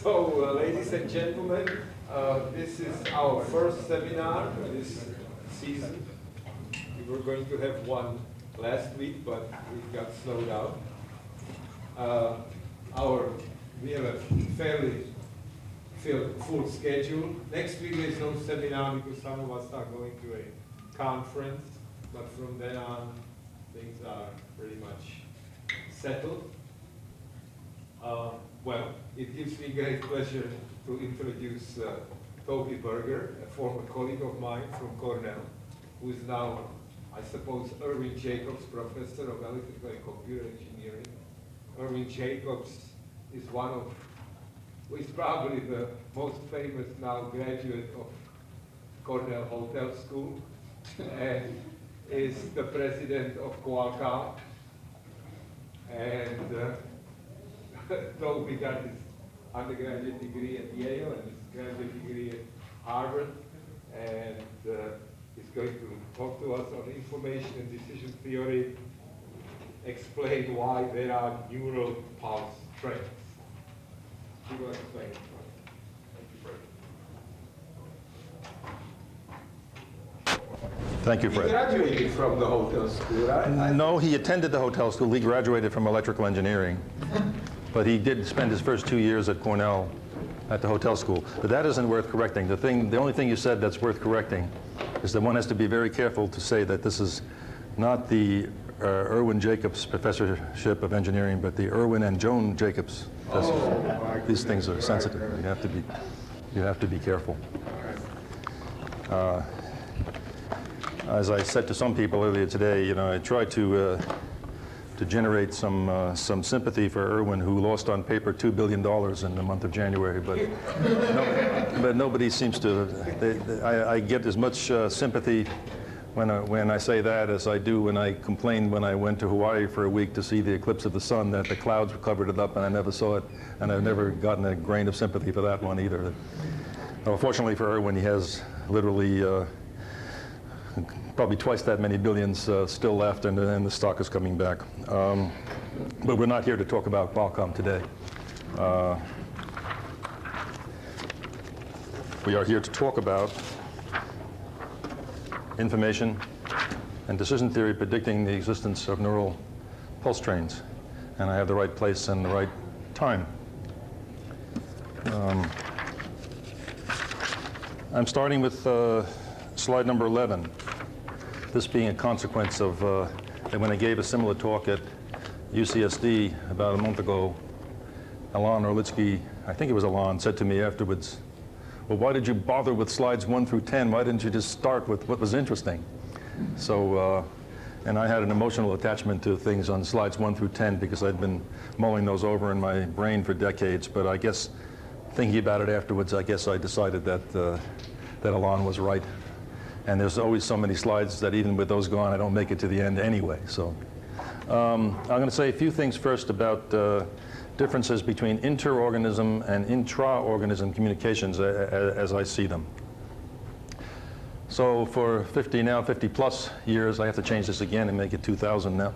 So, ladies and gentlemen, this is our first seminar this season. We were going to have one last week, but we got slowed down. We have a fairly full schedule. Next week there's no seminar because some of us are going to a conference, but from then on things are pretty much settled. Well, it gives me great pleasure to introduce Toby Berger, a former colleague of mine from Cornell, who is now, I suppose, Irving Jacobs Professor of Electrical and Computer Engineering. Irving Jacobs is probably the most famous now graduate of Cornell Hotel School, and is the president of Qualcomm. And Toby got his undergraduate degree at Yale and his graduate degree at Harvard, and he's going to talk to us on information and decision theory, explain why there are neural pulse trains. You will explain it. Thank you, Fred. He graduated from the hotel school, right? No, he attended the hotel school. He graduated from electrical engineering. But he did spend his first 2 years at Cornell at the hotel school. But that isn't worth correcting. The only thing you said that's worth correcting is that one has to be very careful to say that this is not the Irwin Jacobs Professorship of Engineering, but the Irwin and Joan Jacobs Professorship. These things are sensitive. You have to be careful. As I said to some people earlier today, I tried to generate some sympathy for Irwin, who lost on paper $2 billion in the month of January, but nobody seems to. I get as much sympathy when I say that as I do when I complained when I went to Hawaii for a week to see the eclipse of the sun, that the clouds covered it up and I never saw it, and I've never gotten a grain of sympathy for that one either. Fortunately for Irwin, he has literally probably twice that many billions still left, and the stock is coming back. But we're not here to talk about Qualcomm today. We are here to talk about information and decision theory predicting the existence of neural pulse trains. And I have the right place and the right time. I'm starting with slide number 11. This being a consequence of when I gave a similar talk at UCSD about a month ago, Alan Orlitsky, I think it was Alan, said to me afterwards, well, why did you bother with slides 1 through 10? Why didn't you just start with what was interesting? So, and I had an emotional attachment to things on slides 1 through 10 because I'd been mulling those over in my brain for decades, but I guess thinking about it afterwards, I guess I decided that, that Alan was right. And there's always so many slides that even with those gone, I don't make it to the end anyway. So I'm going to say a few things first about differences between inter-organism and intra-organism communications as I see them. So for 50 plus years, I have to change this again and make it 2000 now.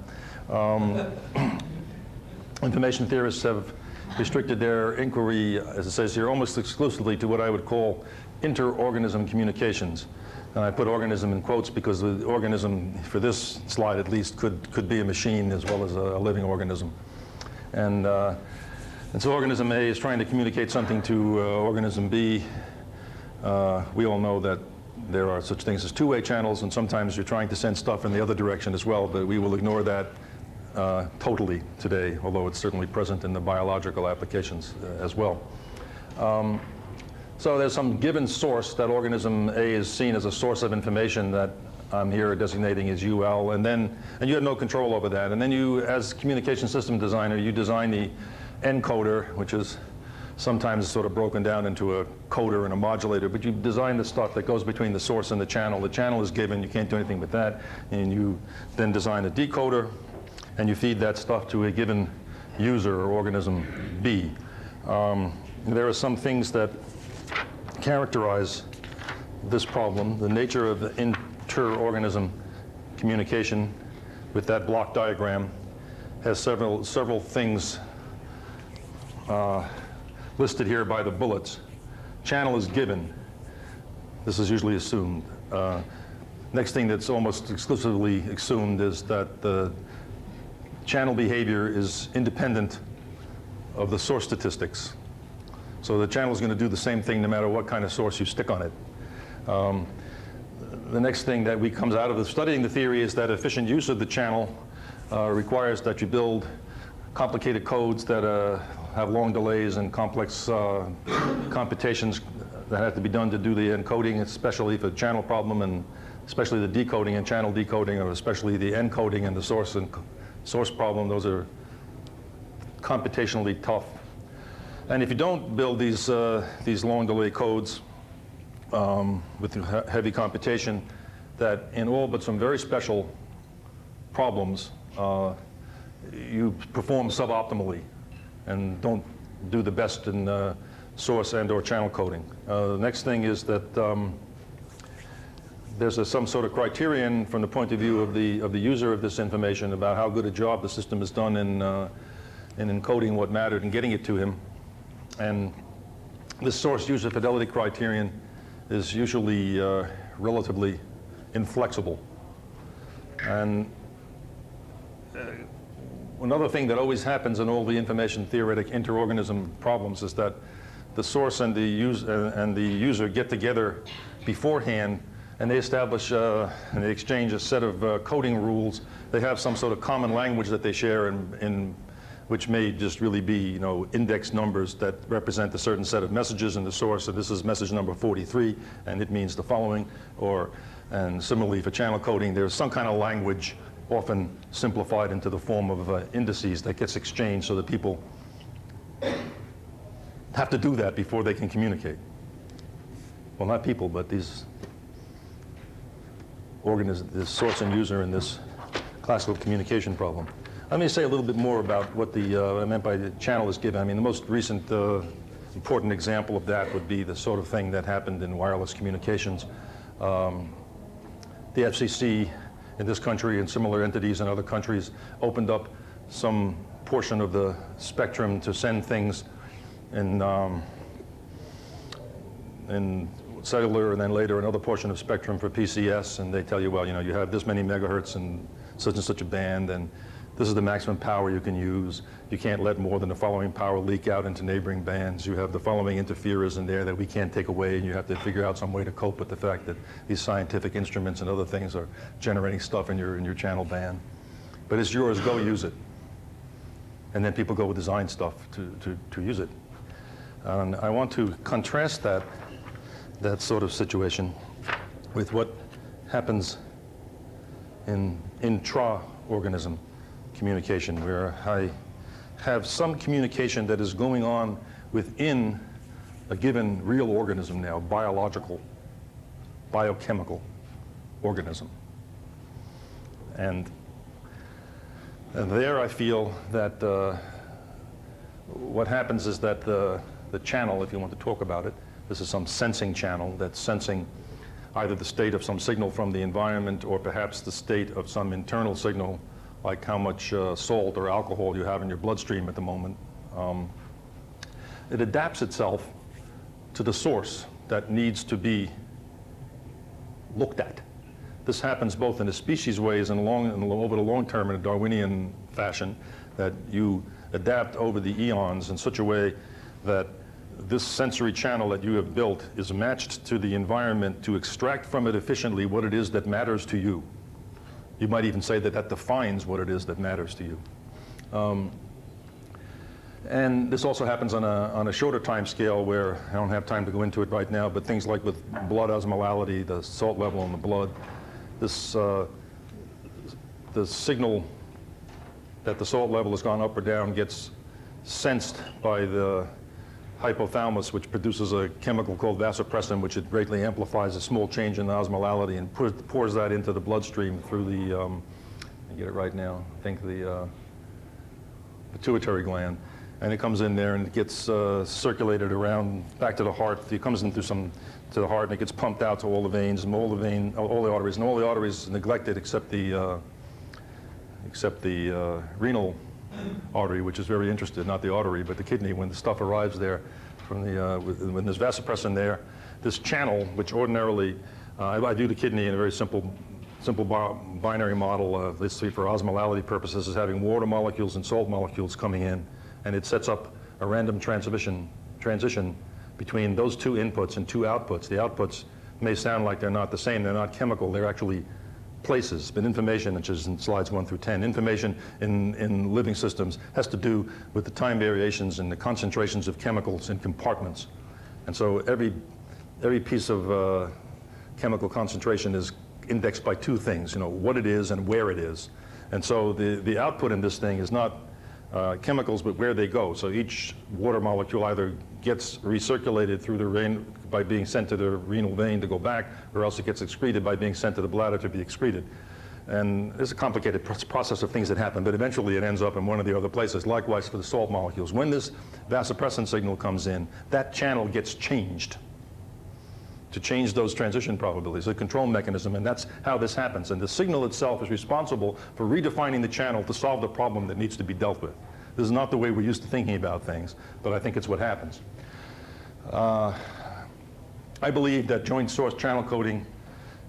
Information theorists have restricted their inquiry, as it says here, almost exclusively to what I would call inter-organism communications. And I put organism in quotes because the organism, for this slide at least, could be a machine as well as a living organism. And so organism A is trying to communicate something to organism B. We all know that there are such things as two-way channels, and sometimes you're trying to send stuff in the other direction as well, but we will ignore that totally today, although it's certainly present in the biological applications as well. So there's some given source. That organism A is seen as a source of information that I'm here designating as UL, and you have no control over that. And then you, as communication system designer, you design the encoder, which is sometimes sort of broken down into a coder and a modulator, but you design the stuff that goes between the source and the channel. The channel is given, you can't do anything with that, and you then design a decoder, and you feed that stuff to a given user or organism B. There are some things that characterize this problem. The nature of the inter-organism communication with that block diagram has several things listed here by the bullets. Channel is given. This is usually assumed. Next thing that's almost exclusively assumed is that the channel behavior is independent of the source statistics. So the channel is going to do the same thing no matter what kind of source you stick on it. The next thing that comes out of studying the theory is that efficient use of the channel requires that you build complicated codes that have long delays and complex computations that have to be done to do the encoding, especially for the channel problem, and especially the decoding and channel decoding, or especially the encoding and the source problem. Those are computationally tough. And if you don't build these long delay codes with heavy computation, that in all but some very special problems, you perform suboptimally and don't do the best in source and or channel coding. The next thing is that there's some sort of criterion from the point of view of the user of this information about how good a job the system has done in encoding what mattered and getting it to him. And this source user fidelity criterion is usually relatively inflexible. And another thing that always happens in all the information theoretic interorganism problems is that the source and the user get together beforehand, and they establish and they exchange a set of coding rules. They have some sort of common language that they share, in which may just really be, index numbers that represent a certain set of messages in the source. So this is message number 43, and it means the following. And similarly for channel coding, there's some kind of language, often simplified into the form of indices, that gets exchanged so that people have to do that before they can communicate. Well, not people, but these organisms, this source and user in this classical communication problem. Let me say a little bit more about what I meant by the channel is given. I mean, the most recent important example of that would be the sort of thing that happened in wireless communications. The FCC in this country and similar entities in other countries opened up some portion of the spectrum to send things in cellular, and then later another portion of spectrum for PCS, and they tell you, well, you have this many megahertz and such a band, and this is the maximum power you can use. You can't let more than the following power leak out into neighboring bands. You have the following interferers in there that we can't take away, and you have to figure out some way to cope with the fact that these scientific instruments and other things are generating stuff in your channel band. But it's yours, go use it. And then people go design stuff to use it. And I want to contrast that sort of situation with what happens in intra-organism communication, where I have some communication that is going on within a given real organism now, biological, biochemical organism. And there I feel that what happens is that the channel, if you want to talk about it, this is some sensing channel that's sensing either the state of some signal from the environment or perhaps the state of some internal signal, like how much salt or alcohol you have in your bloodstream at the moment. It adapts itself to the source that needs to be looked at. This happens both in a species ways and over the long term in a Darwinian fashion, that you adapt over the eons in such a way that this sensory channel that you have built is matched to the environment to extract from it efficiently what it is that matters to you. You might even say that defines what it is that matters to you. And this also happens on a shorter time scale, where I don't have time to go into it right now, but things like with blood osmolality, the salt level in the blood, the signal that the salt level has gone up or down gets sensed by the hypothalamus, which produces a chemical called vasopressin, which it greatly amplifies a small change in the osmolality and pours that into the bloodstream through the, I get it right now, I think the pituitary gland. And it comes in there and it gets circulated around back to the heart. It comes in through to the heart, and it gets pumped out to all the veins and all the arteries, and all the arteries neglected except the renal artery, which is very interested, not the artery, but the kidney. When the stuff arrives there, from the, when there's vasopressin there, this channel, which ordinarily, I view the kidney in a very simple binary model, let's see, for osmolality purposes, is having water molecules and salt molecules coming in, and it sets up a random transition between those two inputs and two outputs. The outputs may sound like they're not the same. They're not chemical. They're actually places. But information, which is in slides 1 through 10, information in living systems has to do with the time variations and the concentrations of chemicals in compartments. And so every piece of chemical concentration is indexed by two things, what it is and where it is. And so the output in this thing is not chemicals, but where they go. So each water molecule either gets recirculated through the vein by being sent to the renal vein to go back, or else it gets excreted by being sent to the bladder to be excreted. And there's a complicated process of things that happen, but eventually it ends up in one of the other places. Likewise for the salt molecules. When this vasopressin signal comes in, that channel gets changed to change those transition probabilities, a control mechanism, and that's how this happens. And the signal itself is responsible for redefining the channel to solve the problem that needs to be dealt with. This is not the way we're used to thinking about things, but I think it's what happens. I believe that joint source channel coding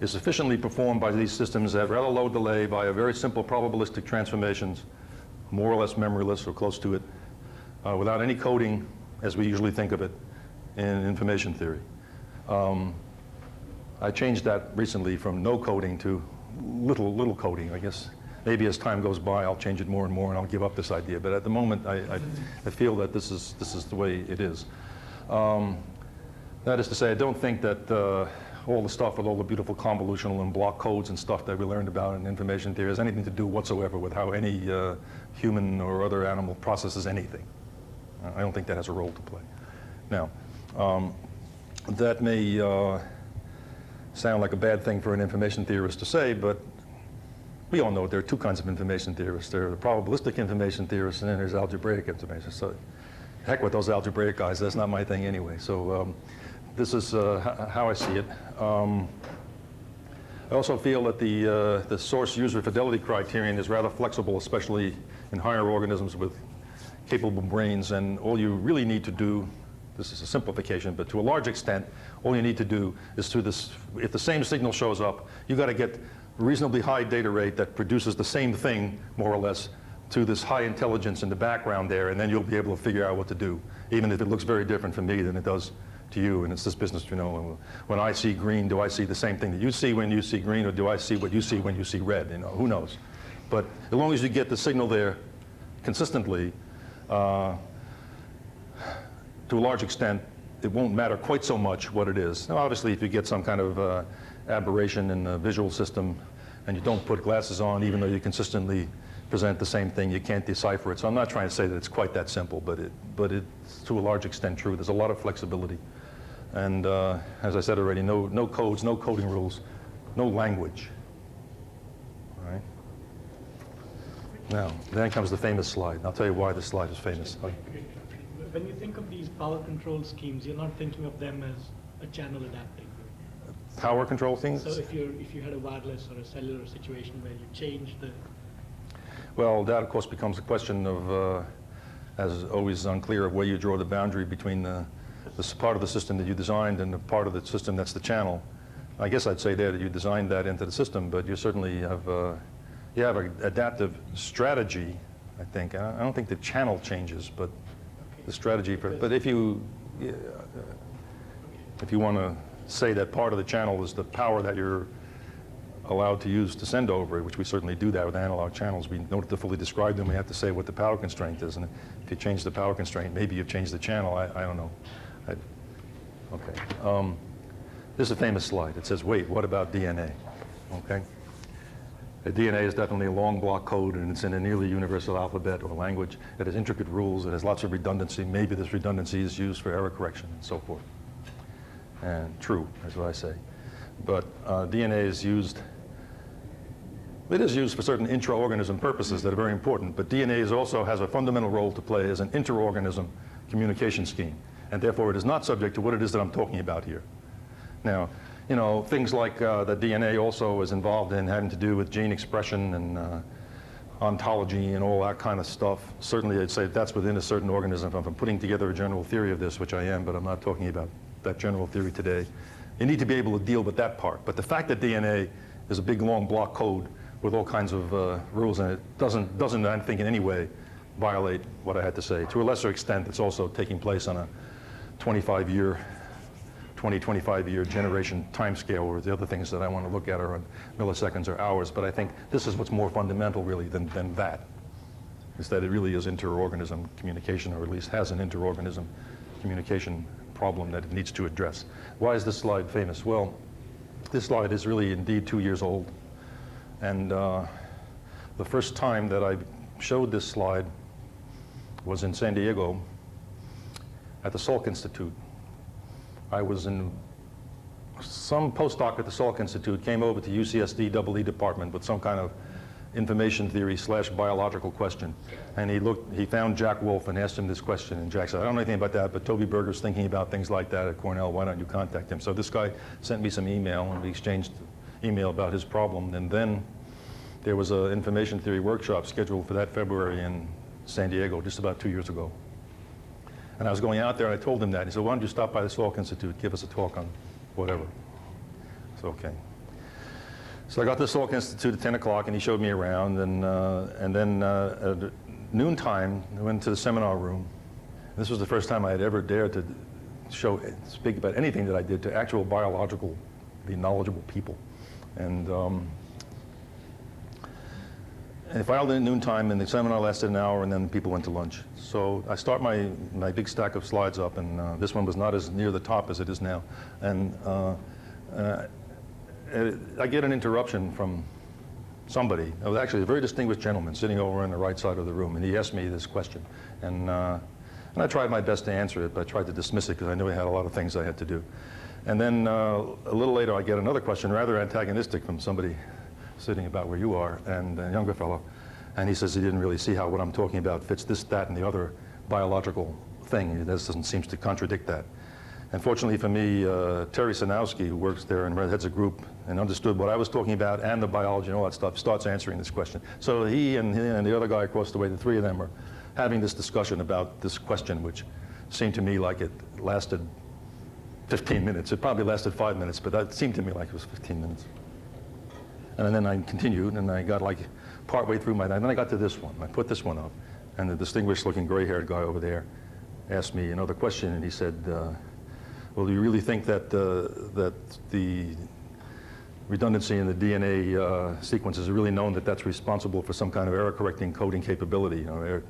is sufficiently performed by these systems at rather low delay via very simple probabilistic transformations, more or less memoryless or close to it, without any coding as we usually think of it in information theory. I changed that recently from no coding to little coding. I guess maybe as time goes by I'll change it more and more and I'll give up this idea. But at the moment I feel that this is the way it is. That is to say, I don't think that all the stuff with all the beautiful convolutional and block codes and stuff that we learned about in information theory has anything to do whatsoever with how any human or other animal processes anything. I don't think that has a role to play. Now, that may sound like a bad thing for an information theorist to say, but we all know there are two kinds of information theorists. There are the probabilistic information theorists, and then there's algebraic information. So heck with those algebraic guys, that's not my thing anyway. So this is how I see it. I also feel that the source user fidelity criterion is rather flexible, especially in higher organisms with capable brains, and all you really need to do, this is a simplification, but to a large extent, all you need to do is if the same signal shows up, you got to get a reasonably high data rate that produces the same thing, more or less, to this high intelligence in the background there, and then you'll be able to figure out what to do, even if it looks very different from me than it does to you. And it's this business, when I see green, do I see the same thing that you see when you see green, or do I see what you see when you see red? Who knows? But as long as you get the signal there consistently, to a large extent, it won't matter quite so much what it is. Now, obviously, if you get some kind of aberration in the visual system and you don't put glasses on, even though you consistently present the same thing, you can't decipher it. So I'm not trying to say that it's quite that simple, but it's to a large extent true. There's a lot of flexibility. And as I said already, no codes, no coding rules, no language. All right? Now, then comes the famous slide. I'll tell you why this slide is famous. When you think of these power control schemes, you're not thinking of them as a channel adapting. Power control things? So if you had a wireless or a cellular situation where you change the... Well, that of course becomes a question of, as always, unclear of where you draw the boundary between the part of the system that you designed and the part of the system that's the channel. I guess I'd say there that you designed that into the system, but you certainly have an adaptive strategy, I think. I don't think the channel changes, but the strategy for, but if you want to say that part of the channel is the power that you're allowed to use to send over it, which we certainly do that with analog channels. In order to fully describe them, we have to say what the power constraint is, and if you change the power constraint, maybe you've changed the channel. I don't know. Okay. This is a famous slide. It says, wait, what about DNA? Okay. DNA is definitely a long block code, and it's in a nearly universal alphabet or language. It has intricate rules. It has lots of redundancy. Maybe this redundancy is used for error correction and so forth. And true, that's what I say. But DNA is used, it is used for certain intra-organism purposes that are very important, but DNA also has a fundamental role to play as an inter-organism communication scheme, and therefore it is not subject to what it is that I'm talking about here. Now, things like the DNA also is involved in having to do with gene expression and ontology and all that kind of stuff. Certainly, I'd say that's within a certain organism. If I'm putting together a general theory of this, which I am, but I'm not talking about that general theory today, you need to be able to deal with that part. But the fact that DNA is a big, long block code with all kinds of rules in it doesn't, I think, in any way violate what I had to say. To a lesser extent, it's also taking place on a 25-year generation time scale, where the other things that I want to look at are on milliseconds or hours. But I think this is what's more fundamental, really, than that, is that it really is interorganism communication, or at least has an interorganism communication problem that it needs to address. Why is this slide famous? Well, this slide is really indeed 2 years old. And the first time that I showed this slide was in San Diego at the Salk Institute. I was in some postdoc at the Salk Institute, came over to UCSD EE department with some kind of information theory / biological question. And he found Jack Wolf and asked him this question. And Jack said, I don't know anything about that, but Toby Berger's thinking about things like that at Cornell. Why don't you contact him? So this guy sent me some email, and we exchanged email about his problem. And then there was an information theory workshop scheduled for that February in San Diego, just about 2 years ago. And I was going out there, and I told him that. He said, why don't you stop by the Salk Institute, give us a talk on whatever. So, okay. So I got to the Salk Institute at 10 o'clock, and he showed me around. And then at noontime, I went to the seminar room. This was the first time I had ever dared to speak about anything that I did to actual biologically knowledgeable people. And I filed in at noontime, and the seminar lasted an hour, and then people went to lunch. So I start my big stack of slides up, and this one was not as near the top as it is now. And I get an interruption from somebody. It was actually a very distinguished gentleman sitting over on the right side of the room, and he asked me this question. And I tried my best to answer it, but I tried to dismiss it because I knew I had a lot of things I had to do. And then a little later, I get another question, rather antagonistic, from somebody sitting about where you are, and a younger fellow. And he says he didn't really see how what I'm talking about fits this, that, and the other biological thing. This seems to contradict that. And fortunately for me, Terry Sanowski, who works there and heads a group and understood what I was talking about and the biology and all that stuff, starts answering this question. So he and the other guy across the way, the three of them, are having this discussion about this question, which seemed to me like it lasted 15 minutes. It probably lasted 5 minutes, but that seemed to me like it was 15 minutes. And then I continued, and I got like partway through and then I got to this one. I put this one up, and the distinguished-looking gray-haired guy over there asked me another question, and he said, well, do you really think that that the redundancy in the DNA sequences is really known that that's responsible for some kind of error-correcting coding capability? You know,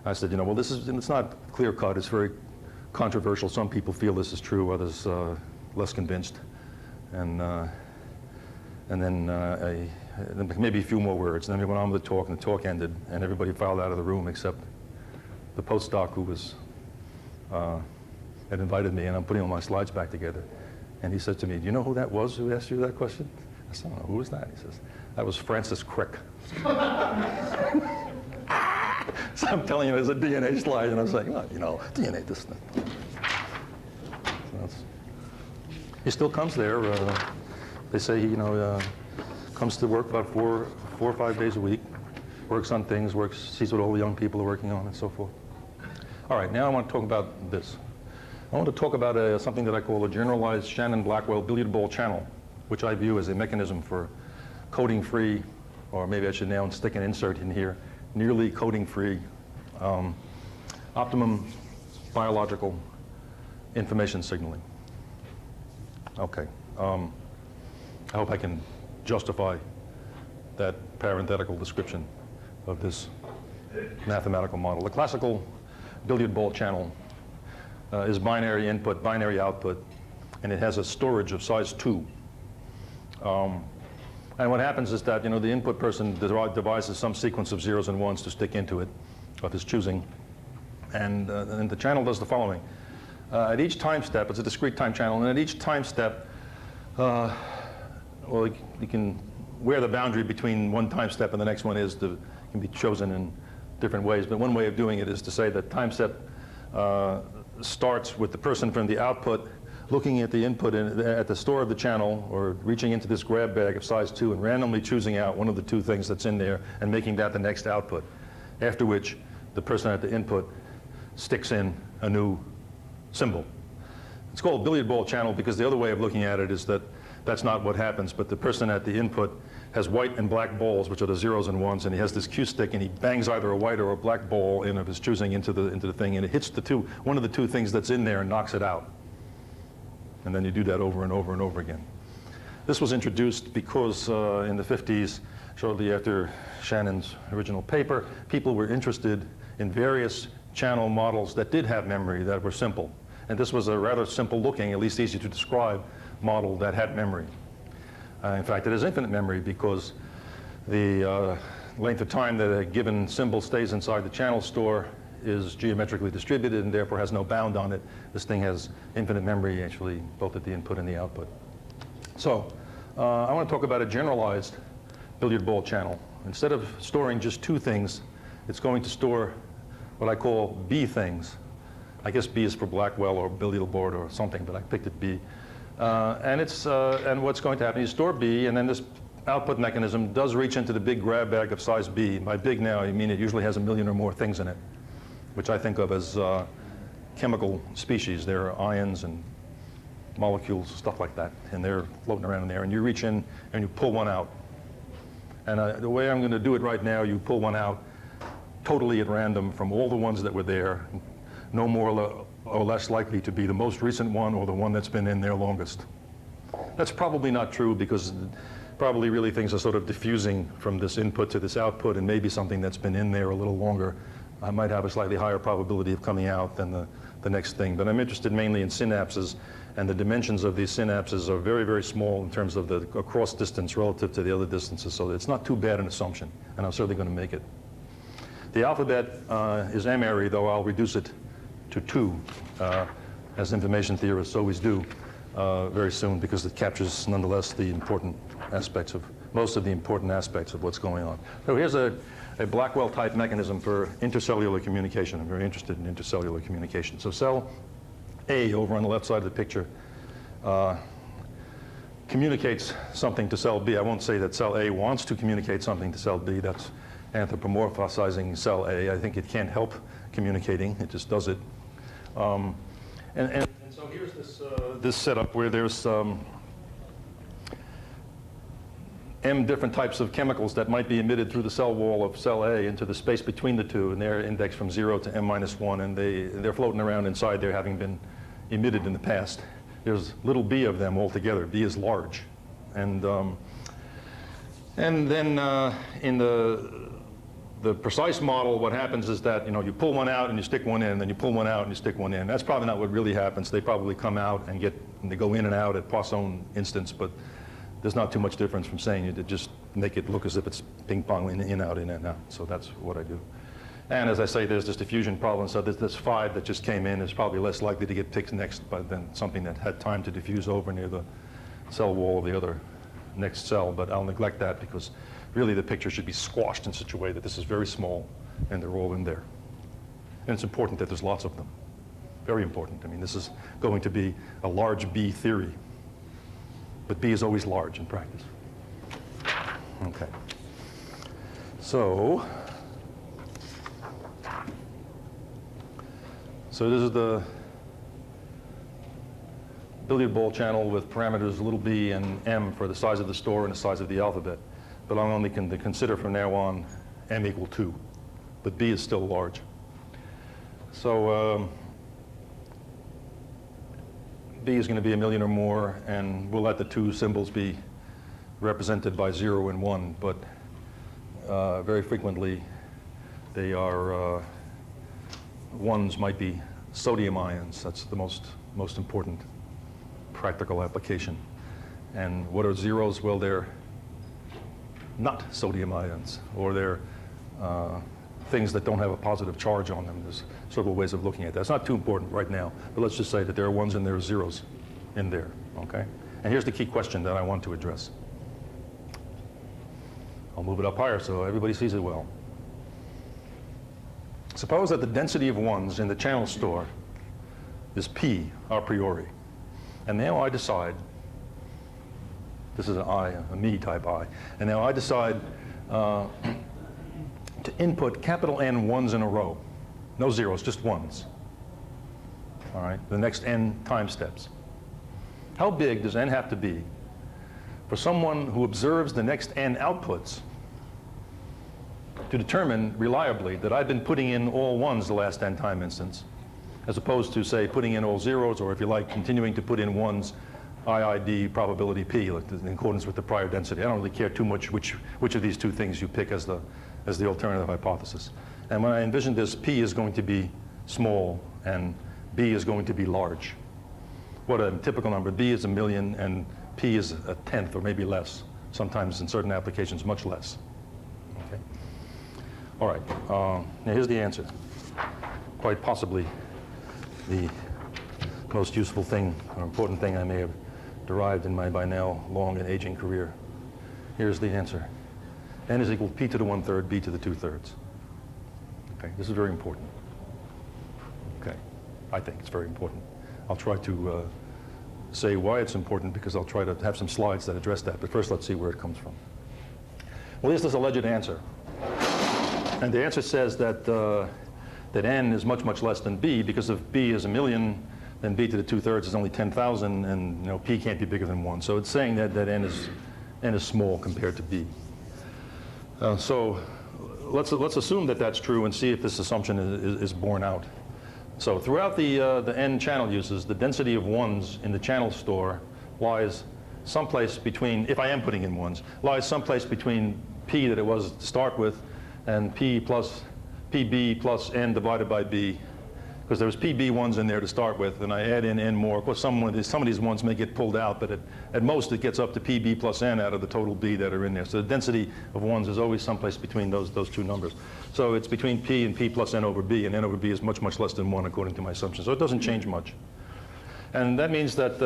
I said, well, it's not clear-cut. It's very controversial. Some people feel this is true, others less convinced. And then maybe a few more words. And then we went on with the talk, and the talk ended, and everybody filed out of the room except the postdoc who was had invited me, and I'm putting all my slides back together. And he said to me, do you know who that was who asked you that question? I said, I don't know, who was that? He says, that was Francis Crick. So I'm telling you, there's a DNA slide, and I'm saying, well, DNA, this thing. So he still comes there. They say he, comes to work about four or 5 days a week, works on things, sees what all the young people are working on, and so forth. All right, now I want to talk about this. I want to talk about something that I call a generalized Shannon-Blackwell billiard ball channel, which I view as a mechanism for coding-free, or maybe I should now stick an insert in here, nearly coding-free, optimum biological information signaling. Okay. I hope I can justify that parenthetical description of this mathematical model. The classical billiard ball channel is binary input, binary output, and it has a storage of size 2. And what happens is that, the input person devises some sequence of zeros and ones to stick into it of his choosing. And the channel does the following. At each time step, it's a discrete time channel, and at each time step, well, you can, where the boundary between one time step and the next one is can be chosen in different ways. But one way of doing it is to say that time step starts with the person from the output looking at the input at the store of the channel, or reaching into this grab bag of size 2 and randomly choosing out one of the two things that's in there and making that the next output, after which the person at the input sticks in a new symbol. It's called a billiard ball channel because the other way of looking at it is that that's not what happens, but the person at the input has white and black balls, which are the zeros and ones, and he has this cue stick, and he bangs either a white or a black ball in of his choosing into the thing, and it hits one of the two things that's in there and knocks it out. And then you do that over and over and over again. This was introduced because in the 50s, shortly after Shannon's original paper, people were interested in various channel models that did have memory that were simple. And this was a rather simple looking, at least easy to describe, model that had memory. In fact, it has infinite memory because the length of time that a given symbol stays inside the channel store is geometrically distributed and therefore has no bound on it. This thing has infinite memory, actually, both at the input and the output. So I want to talk about a generalized billiard ball channel. Instead of storing just two things, it's going to store what I call B things. I guess B is for Blackwell or billiard board or something, but I picked it B. And what's going to happen, you store B, and then this output mechanism does reach into the big grab bag of size B. By big now, I mean it usually has 1 million or more things in it, which I think of as chemical species. There are ions and molecules, stuff like that, and they're floating around in there. And you reach in and you pull one out. And the way I'm going to do it right now, you pull one out totally at random from all the ones that were there, no more or less likely to be the most recent one or the one that's been in there longest. That's probably not true because probably really things are sort of diffusing from this input to this output, and maybe something that's been in there a little longer might have a slightly higher probability of coming out than the next thing. But I'm interested mainly in synapses, and the dimensions of these synapses are very, very small in terms of the cross distance relative to the other distances, so it's not too bad an assumption, and I'm certainly going to make it. The alphabet is M-ary, though I'll reduce it to 2, as information theorists always do very soon, because it captures nonetheless the important aspects of, most of the important aspects of what's going on. So here's a Blackwell type mechanism for intercellular communication. I'm very interested in intercellular communication. So cell A over on the left side of the picture communicates something to cell B. I won't say that cell A wants to communicate something to cell B. That's anthropomorphizing cell A. I think it can't help communicating. It just does it. And so here's this setup where there's M different types of chemicals that might be emitted through the cell wall of cell A into the space between the two, and they're indexed from 0 to M-1, and they're floating around inside there having been emitted in the past. There's little b of them altogether. B is large. And then in the precise model, what happens is that you pull one out and you stick one in, then you pull one out and you stick one in. That's probably not what really happens. They probably come out and they go in and out at Poisson instance, but there's not too much difference from saying it. Just make it look as if it's ping pong in, out, in, and out. So that's what I do. And as I say, there's this diffusion problem. So this 5 that just came in is probably less likely to get picked next than something that had time to diffuse over near the cell wall of the other next cell. But I'll neglect that because really the picture should be squashed in such a way that this is very small and they're all in there. And it's important that there's lots of them. Very important. I mean, this is going to be a large B theory. But B is always large in practice. Okay. So this is the billiard ball channel with parameters little b and m for the size of the store and the size of the alphabet. But I'm only going to consider from now on m equal 2. But b is still large. So B is going to be 1 million or more, and we'll let the two symbols be represented by 0 and 1, but very frequently they are, ones might be sodium ions. That's the most important practical application. And what are zeros? Well, they're not sodium ions, or they're things that don't have a positive charge on them. There's several ways of looking at that. It's not too important right now, but let's just say that there are ones and there are zeros in there, okay? And here's the key question that I want to address. I'll move it up higher so everybody sees it well. Suppose that the density of ones in the channel store is P a priori. And now I decide, this is an I, a me type I, and now I decide to input capital N ones in a row. No zeros, just ones. All right, the next N time steps. How big does N have to be for someone who observes the next N outputs to determine reliably that I've been putting in all ones the last N time instance, as opposed to, say, putting in all zeros, or if you like, continuing to put in ones, IID probability P, in accordance with the prior density. I don't really care too much which of these two things you pick as the alternative hypothesis. And when I envision this, P is going to be small and B is going to be large. What a typical number. B is 1,000,000 and P is a tenth or maybe less. Sometimes in certain applications, much less. Okay. All right. Now here's the answer. Quite possibly the most useful thing or important thing I may have derived in my by now long and aging career. Here's the answer. N is equal to P to the 1/3, B to the 2/3. Okay. This is very important. Okay. I think it's very important. I'll try to say why it's important because I'll try to have some slides that address that. But first, let's see where it comes from. Well, here's this alleged answer. And the answer says that, that N is much, much less than B because if B is 1,000,000, then B to the 2/3 is only 10,000, and P can't be bigger than 1. So it's saying that N is small compared to B. So let's assume that that's true and see if this assumption is borne out. So throughout the N channel uses, the density of ones in the channel store lies someplace between, if I am putting in ones, lies someplace between P that it was to start with and PB plus N divided by B. Because there's PB ones in there to start with, and I add in N more. Of course, some of these ones may get pulled out, but at most it gets up to PB plus N out of the total B that are in there. So the density of ones is always someplace between those two numbers. So it's between P and P plus N over B, and N over B is much, much less than 1 according to my assumption. So it doesn't change much. And that means that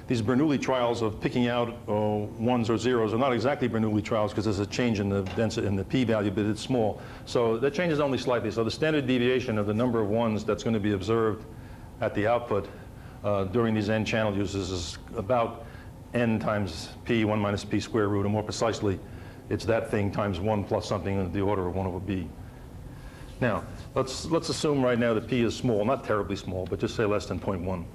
these Bernoulli trials of picking out ones or zeros are not exactly Bernoulli trials because there's a change in the density in the P value, but it's small. So that changes only slightly. So the standard deviation of the number of ones that's going to be observed at the output during these N channel uses is about N times P, 1 minus P square root, or more precisely, it's that thing times 1 plus something of the order of 1 over B. Now, let's assume right now that P is small, not terribly small, but just say less than 0.1.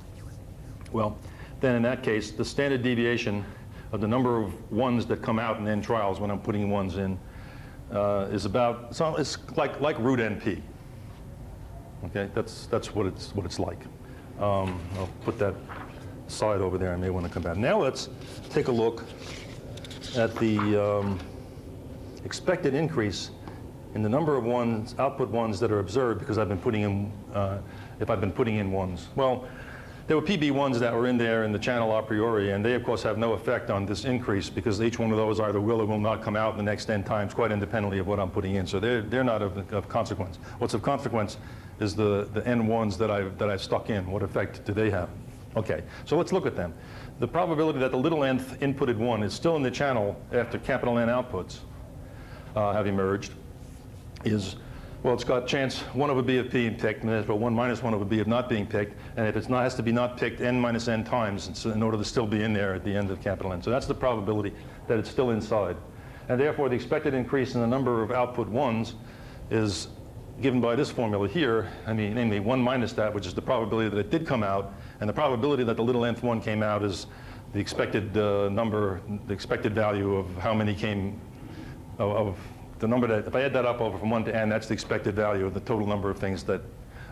Well, then in that case, the standard deviation of the number of ones that come out in N trials when I'm putting ones in is about, so it's like root NP. Okay, that's what it's like. I'll put that side over there. I may want to come back. Now let's take a look at the expected increase in the number of ones, output ones that are observed because I've been putting in, if I've been putting in ones. Well, there were PB ones that were in there in the channel a priori, and they of course have no effect on this increase because each one of those either will or will not come out in the next N times quite independently of what I'm putting in. So they're not of consequence. What's of consequence is the N ones that I've stuck in. What effect do they have? Okay, so let's look at them. The probability that the little nth inputted one is still in the channel after capital N outputs have emerged is, well, it's got chance 1 over B of P picked, and there's 1 minus 1 over B of not being picked, and if it's not, has to be not picked N minus N times in order to still be in there at the end of capital N. So that's the probability that it's still inside. And therefore, the expected increase in the number of output ones is given by this formula here, namely 1 minus that, which is the probability that it did come out, and the probability that the little nth one came out is the expected number, the expected value of how many came, of the number that, if I add that up over from 1 to N, that's the expected value of the total number of things that,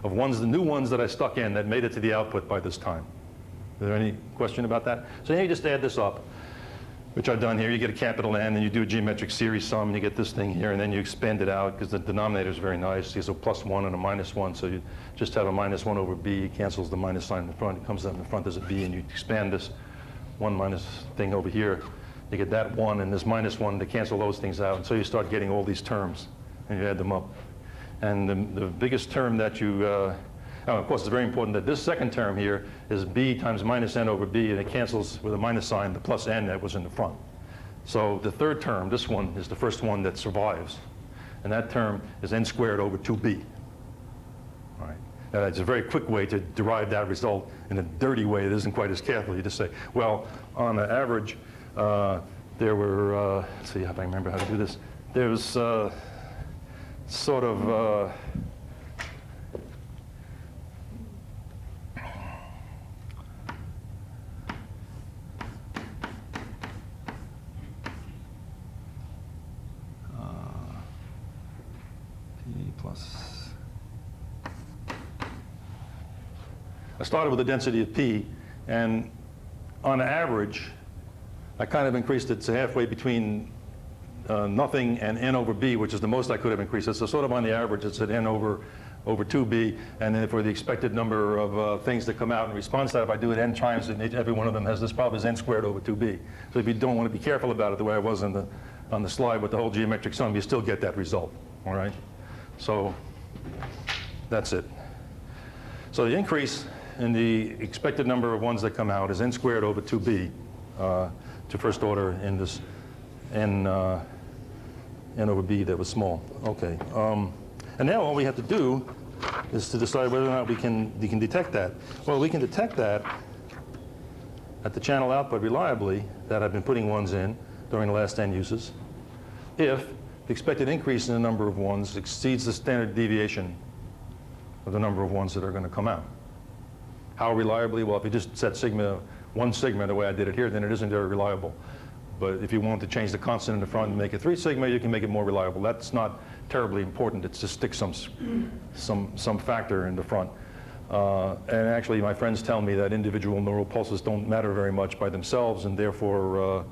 of ones, the new ones that I stuck in that made it to the output by this time. Is there any question about that? So now you just add this up, which I've done here. You get a capital N, and you do a geometric series sum, and you get this thing here, and then you expand it out because the denominator is very nice. So plus 1 and a minus 1, so you just have a minus 1 over B. It cancels the minus sign in the front. It comes out in the front as a B, and you expand this 1 minus thing over here. You get that 1 and this minus 1 to cancel those things out. And so you start getting all these terms, and you add them up. And the biggest term that you, of course, it's very important that this second term here is B times minus N over B, and it cancels with a minus sign the plus N that was in the front. So the third term, this one, is the first one that survives. And that term is N squared over 2B. All right. It's a very quick way to derive that result in a dirty way that isn't quite as careful. You just say, well, on the average, there were, let's see if I remember how to do this. There's sort of, plus. I started with a density of P, and on average, I kind of increased it to halfway between nothing and n over b, which is the most I could have increased it. So sort of on the average, it's at n over 2b, and then for the expected number of things that come out in response to that, if I do it n times, and every one of them has this problem, is n squared over 2b. So if you don't want to be careful about it the way I was on the slide with the whole geometric sum, you still get that result, all right? So that's it. So the increase in the expected number of ones that come out is n squared over 2b to first order in this n over b that was small. Okay. And now all we have to do is to decide whether or not we can detect that. Well, we can detect that at the channel output reliably that I've been putting ones in during the last n uses if the expected increase in the number of ones exceeds the standard deviation of the number of ones that are going to come out. How reliably? Well, if you just set sigma, 1 sigma the way I did it here, then it isn't very reliable. But if you want to change the constant in the front and make it 3 sigma, you can make it more reliable. That's not terribly important. It's just stick some factor in the front. And actually, my friends tell me that individual neural pulses don't matter very much by themselves, and therefore,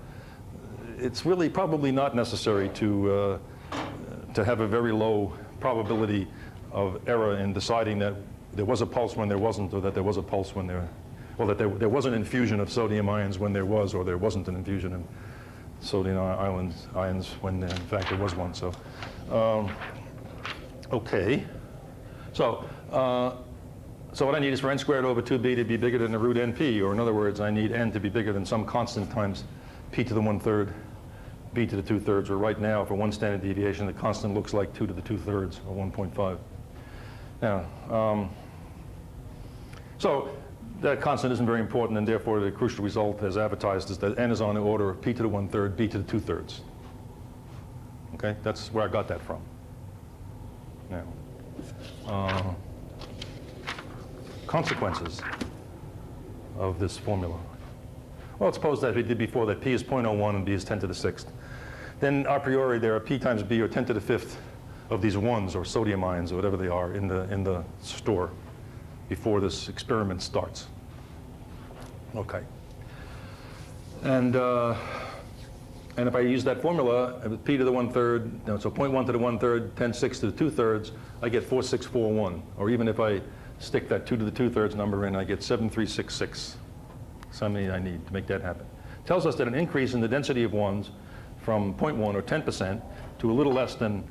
it's really probably not necessary to have a very low probability of error in deciding that there was a pulse when there wasn't, or that there was a pulse when there, well, that there was an infusion of sodium ions when there was, or there wasn't an infusion of sodium ions when in fact there was one. So, okay. So, so what I need is for n squared over 2b to be bigger than the root np, or in other words, I need n to be bigger than some constant times p to the 1/3, b to the 2/3, or right now for one standard deviation, the constant looks like 2 to the 2/3, or 1.5. Now, so that constant isn't very important, and therefore the crucial result as advertised is that n is on the order of p to the 1/3, b to the 2/3. Okay, that's where I got that from. Now, consequences of this formula. Well, suppose that we did before that p is 0.01 and b is 10 to the 6th. Then a priori there are p times b, or 10 to the 5th, of these ones, or sodium ions, or whatever they are, in the store before this experiment starts. Okay. And if I use that formula, p to the 1/3, no, so 0.1 to the 1/3, 10/6 to the 2/3, I get 4641. Or even if I stick that 2 to the 2/3 number in, I get 7366. Something I need to make that happen. Tells us that an increase in the density of ones from 0.1 or 10% to a little less than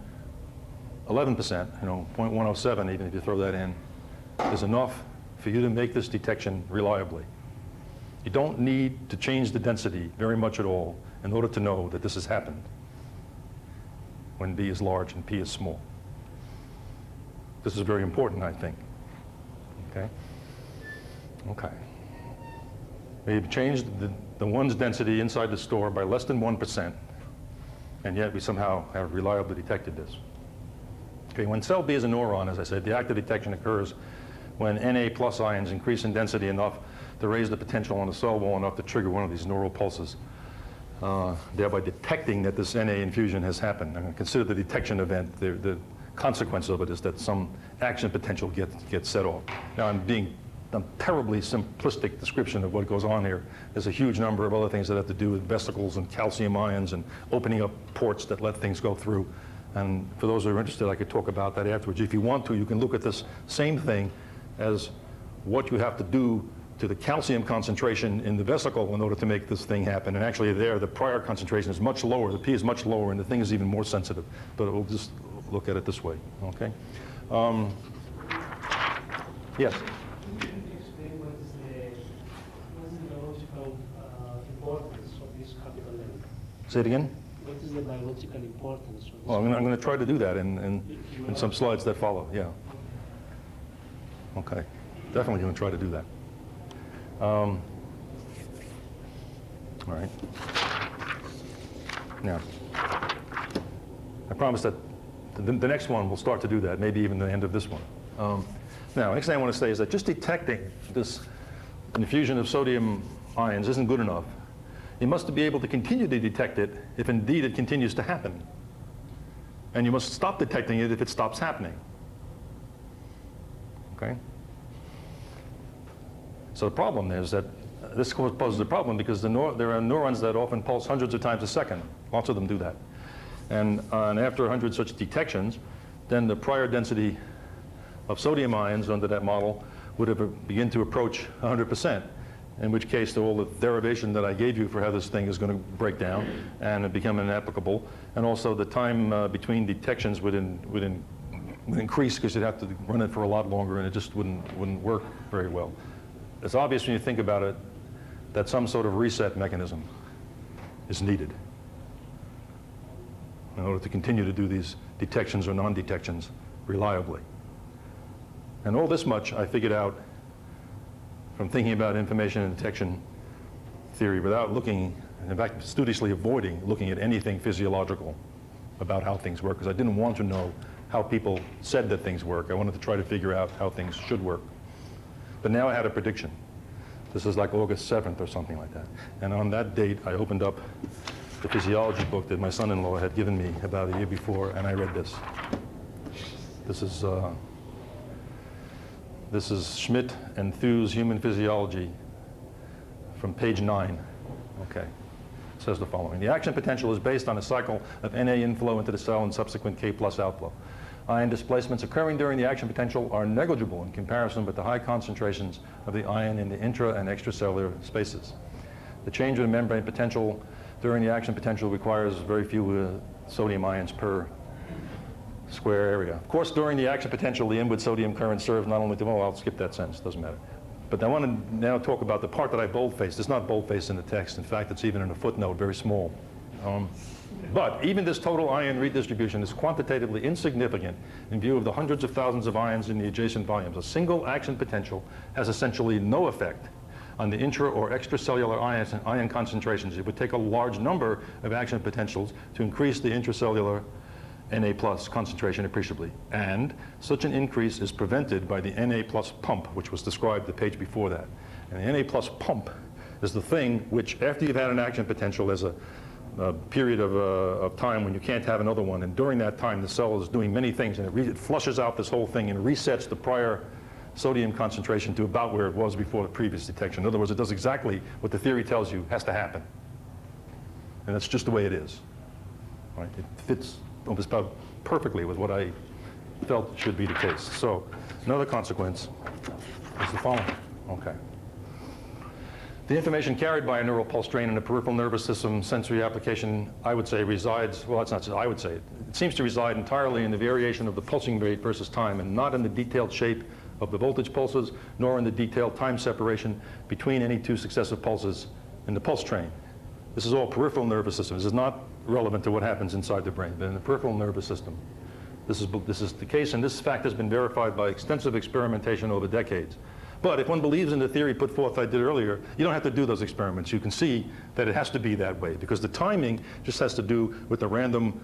11%, 0.107, even if you throw that in, is enough for you to make this detection reliably. You don't need to change the density very much at all in order to know that this has happened when b is large and p is small. This is very important, I think. Okay? Okay. We've changed the one's density inside the store by less than 1%, and yet we somehow have reliably detected this. Okay, when cell B is a neuron, as I said, the active detection occurs when Na plus ions increase in density enough to raise the potential on the cell wall enough to trigger one of these neural pulses, thereby detecting that this Na infusion has happened. And consider the detection event. The consequence of it is that some action potential gets set off. Now, I'm being a terribly simplistic description of what goes on here. There's a huge number of other things that have to do with vesicles and calcium ions and opening up ports that let things go through. And for those who are interested, I could talk about that afterwards. If you want to, you can look at this same thing as what you have to do to the calcium concentration in the vesicle in order to make this thing happen. And actually there, the prior concentration is much lower. The P is much lower, and the thing is even more sensitive. But we'll just look at it this way, okay? Yes? Can you explain what is the biological importance of this capital N? Say it again? What is the biological importance of this? Well, I'm going to try to do that in some slides that follow, yeah. Okay, definitely going to try to do that. All right. Now, I promise that the next one will start to do that, maybe even the end of this one. Now, next thing I want to say is that just detecting this infusion of sodium ions isn't good enough. You must be able to continue to detect it if indeed it continues to happen. And you must stop detecting it if it stops happening. Okay? So the problem is that this poses a problem because there are neurons that often pulse hundreds of times a second. Lots of them do that. And after 100 such detections, then the prior density of sodium ions under that model would have begin to approach 100%, in which case all the derivation that I gave you for how this thing is going to break down and become inapplicable, and also the time between detections would increase because you'd have to run it for a lot longer, and it just wouldn't work very well. It's obvious when you think about it that some sort of reset mechanism is needed in order to continue to do these detections or non-detections reliably. And all this much I figured out from thinking about information and detection theory without looking, in fact, studiously avoiding looking at anything physiological about how things work, because I didn't want to know how people said that things work. I wanted to try to figure out how things should work. But now I had a prediction. This is like August 7th or something like that. And on that date, I opened up the physiology book that my son-in-law had given me about a year before, and I read this. This is Schmidt and Thu's Human Physiology from page 9. Okay. It says the following. The action potential is based on a cycle of Na inflow into the cell and subsequent K plus outflow. Ion displacements occurring during the action potential are negligible in comparison with the high concentrations of the ion in the intra and extracellular spaces. The change in the membrane potential during the action potential requires very few sodium ions per square area. Of course, during the action potential, the inward sodium current serves not only to, well, I'll skip that sentence, doesn't matter. But I want to now talk about the part that I boldfaced. It's not boldfaced in the text. In fact, it's even in a footnote, very small. But even this total ion redistribution is quantitatively insignificant in view of the hundreds of thousands of ions in the adjacent volumes. A single action potential has essentially no effect on the intra or extracellular ion concentrations. It would take a large number of action potentials to increase the intracellular Na plus concentration appreciably. And such an increase is prevented by the Na plus pump, which was described the page before that. And the Na plus pump is the thing which, after you've had an action potential, there's a period of time when you can't have another one, and during that time the cell is doing many things, and it flushes out this whole thing and resets the prior sodium concentration to about where it was before the previous detection. In other words, it does exactly what the theory tells you has to happen, and that's just the way it is. Right? It fits almost about perfectly with what I felt should be the case. So another consequence is the following. Okay. The information carried by a neural pulse train in the peripheral nervous system sensory application, I would say, resides, well, that's not, I would say, it seems to reside entirely in the variation of the pulsing rate versus time, and not in the detailed shape of the voltage pulses, nor in the detailed time separation between any two successive pulses in the pulse train. This is all peripheral nervous system. This is not relevant to what happens inside the brain, but in the peripheral nervous system. This is the case, and this fact has been verified by extensive experimentation over decades. But if one believes in the theory put forth I did earlier, you don't have to do those experiments. You can see that it has to be that way, because the timing just has to do with the random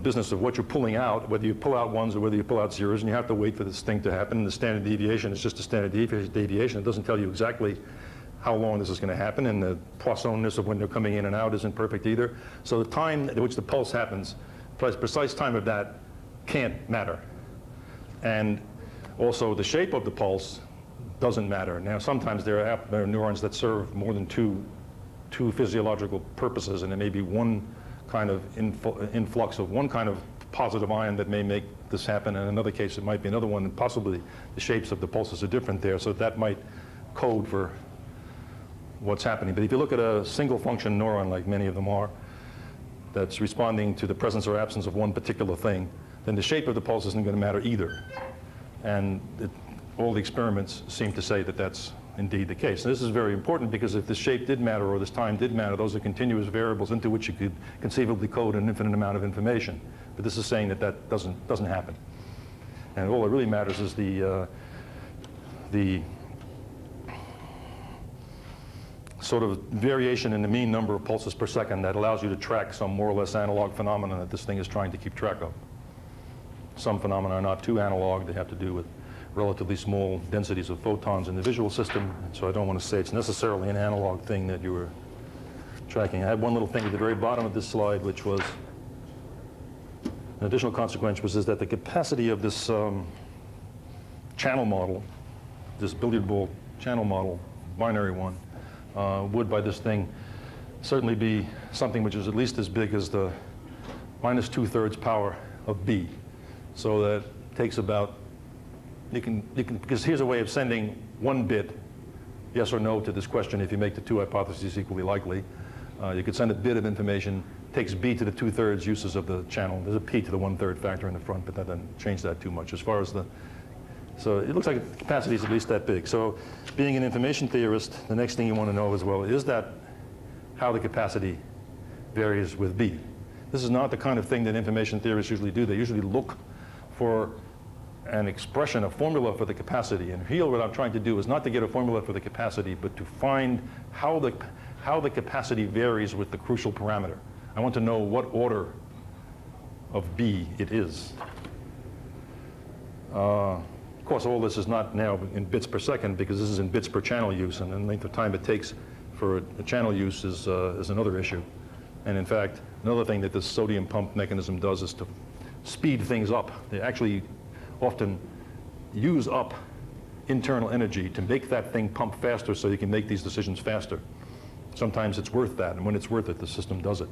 business of what you're pulling out, whether you pull out ones or whether you pull out zeros, and you have to wait for this thing to happen. And the standard deviation is just a standard deviation. It doesn't tell you exactly how long this is going to happen, and the Poissonness of when they're coming in and out isn't perfect either. So the time at which the pulse happens, the precise time of that can't matter. And also the shape of the pulse doesn't matter. Now, sometimes there are neurons that serve more than two physiological purposes, and there may be one kind of influx of one kind of positive ion that may make this happen. In another case, it might be another one, and possibly the shapes of the pulses are different there, so that might code for what's happening. But if you look at a single function neuron, like many of them are, that's responding to the presence or absence of one particular thing, then the shape of the pulse isn't going to matter either. And all the experiments seem to say that that's indeed the case. And this is very important, because if the shape did matter or this time did matter, those are continuous variables into which you could conceivably code an infinite amount of information. But this is saying that that doesn't happen. And all that really matters is the the sort of variation in the mean number of pulses per second that allows you to track some more or less analog phenomena that this thing is trying to keep track of. Some phenomena are not too analog. They have to do with relatively small densities of photons in the visual system. So I don't want to say it's necessarily an analog thing that you were tracking. I had one little thing at the very bottom of this slide, which was an additional consequence, which is that the capacity of this channel model, this billiard ball channel model, binary one, would by this thing certainly be something which is at least as big as the minus 2/3 power of B. So that takes about, because here's a way of sending one bit, yes or no, to this question if you make the two hypotheses equally likely. You could send a bit of information, takes B to the 2/3 uses of the channel. There's a P to the 1/3 factor in the front, but that doesn't change that too much. As far as the, so it looks like the capacity is at least that big. So being an information theorist, the next thing you want to know as well is that how the capacity varies with B. This is not the kind of thing that information theorists usually do. They usually look for an expression, a formula for the capacity. And here what I'm trying to do is not to get a formula for the capacity, but to find how the capacity varies with the crucial parameter. I want to know what order of B it is. Of course, all this is not now in bits per second because this is in bits per channel use, and the length of time it takes for a channel use is another issue. And in fact, another thing that this sodium pump mechanism does is to speed things up. They actually often use up internal energy to make that thing pump faster so you can make these decisions faster. Sometimes it's worth that, and when it's worth it, the system does it.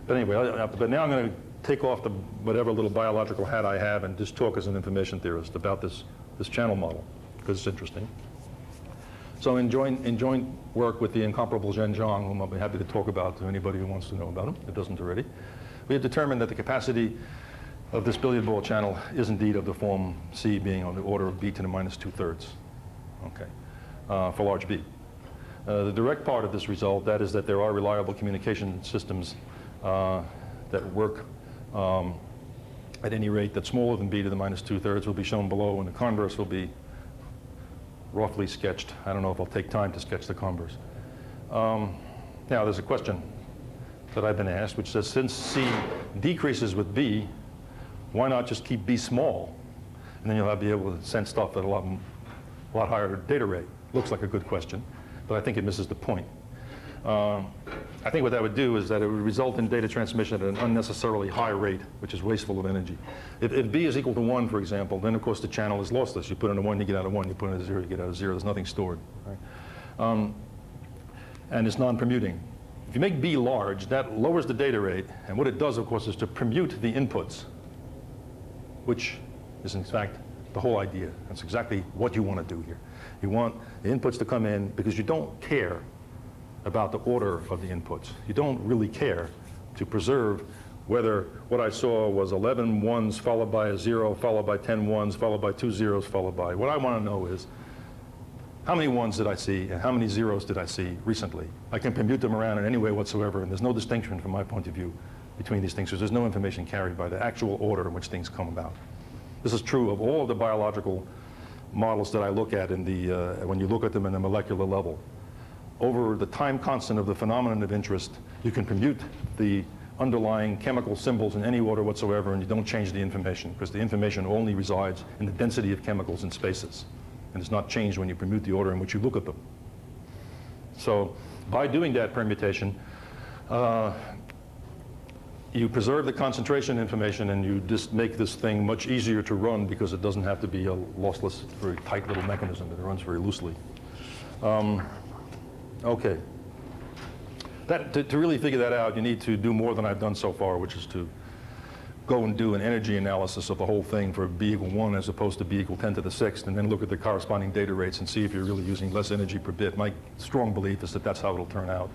But anyway, but now I'm going to take off the whatever little biological hat I have and just talk as an information theorist about this channel model, because it's interesting. So in joint work with the incomparable Zhen Zhang, whom I'll be happy to talk about to anybody who wants to know about him, if doesn't already, we have determined that the capacity of this billiard ball channel is indeed of the form C being on the order of B to the minus 2/3, okay, for large B. The direct part of this result, that is that there are reliable communication systems that work at any rate that's smaller than B to the minus 2/3 will be shown below, and the converse will be roughly sketched. I don't know if I'll take time to sketch the converse. Now there's a question that I've been asked, which says, since C decreases with B, why not just keep B small? And then you'll be able to send stuff at a lot higher data rate. Looks like a good question, but I think it misses the point. I think what that would do is that it would result in data transmission at an unnecessarily high rate, which is wasteful of energy. If B is equal to 1, for example, then of course the channel is lossless. You put in a 1, you get out of 1. You put in a 0, you get out of 0. There's nothing stored. Right? And it's non-permuting. If you make B large, that lowers the data rate. And what it does, of course, is to permute the inputs, which is in fact the whole idea. That's exactly what you want to do here. You want the inputs to come in because you don't care about the order of the inputs. You don't really care to preserve whether what I saw was 11 ones followed by a 0, followed by 10 ones, followed by 2 zeros, followed by. What I want to know is how many ones did I see and how many zeros did I see recently? I can permute them around in any way whatsoever, and there's no distinction from my point of view between these things, because there's no information carried by the actual order in which things come about. This is true of all of the biological models that I look at in the, when you look at them in a molecular level. Over the time constant of the phenomenon of interest, you can permute the underlying chemical symbols in any order whatsoever, and you don't change the information, because the information only resides in the density of chemicals in spaces, and it's not changed when you permute the order in which you look at them. So by doing that permutation, you preserve the concentration information, and you just make this thing much easier to run because it doesn't have to be a lossless, very tight little mechanism that runs very loosely. Okay. To really figure that out, you need to do more than I've done so far, which is to go and do an energy analysis of the whole thing for B equal 1 as opposed to B equal 10 to the 6th, and then look at the corresponding data rates and see if you're really using less energy per bit. My strong belief is that that's how it'll turn out.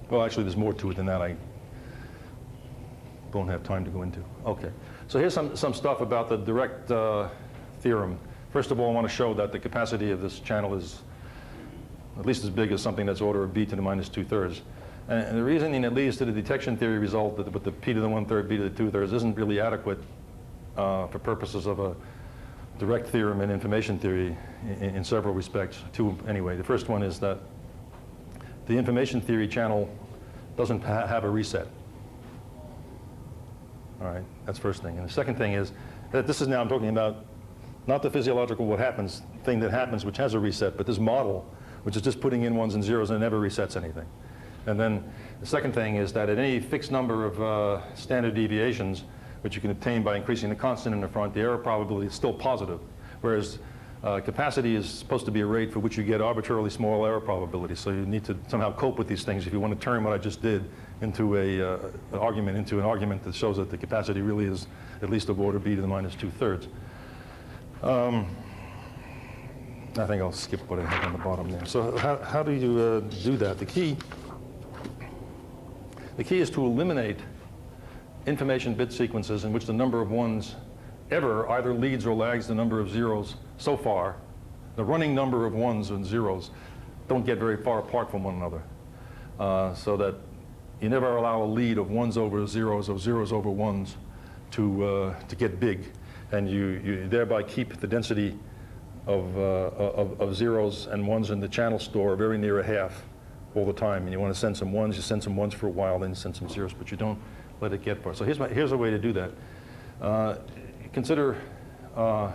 Well, actually, there's more to it than that I don't have time to go into. Okay. So here's some stuff about the direct theorem. First of all, I want to show that the capacity of this channel is at least as big as something that's order of B to the minus 2/3. And the reasoning that leads to the detection theory result that with the P to the 1/3, B to the 2/3 isn't really adequate for purposes of a direct theorem in information theory in several respects. Two, anyway. The first one is that the information theory channel doesn't have a reset. All right, that's the first thing. And the second thing is that this is now I'm talking about not the physiological what happens, thing that happens which has a reset, but this model which is just putting in ones and zeros and it never resets anything. And then the second thing is that at any fixed number of standard deviations, which you can obtain by increasing the constant in the front, the error probability is still positive. Whereas capacity is supposed to be a rate for which you get arbitrarily small error probability. So you need to somehow cope with these things if you want to turn what I just did into an argument that shows that the capacity really is at least of order b to the minus 2/3. I think I'll skip what I have on the bottom there. So how do you do that? The key is to eliminate information bit sequences in which the number of ones ever either leads or lags the number of zeros so far. The running number of ones and zeros don't get very far apart from one another. So that you never allow a lead of ones over zeros or zeros over ones to get big. And you thereby keep the density of zeros and ones in the channel store very near a half all the time. And you want to send some ones, you send some ones for a while, then you send some zeros, but you don't let it get far. So here's a way to do that. Consider a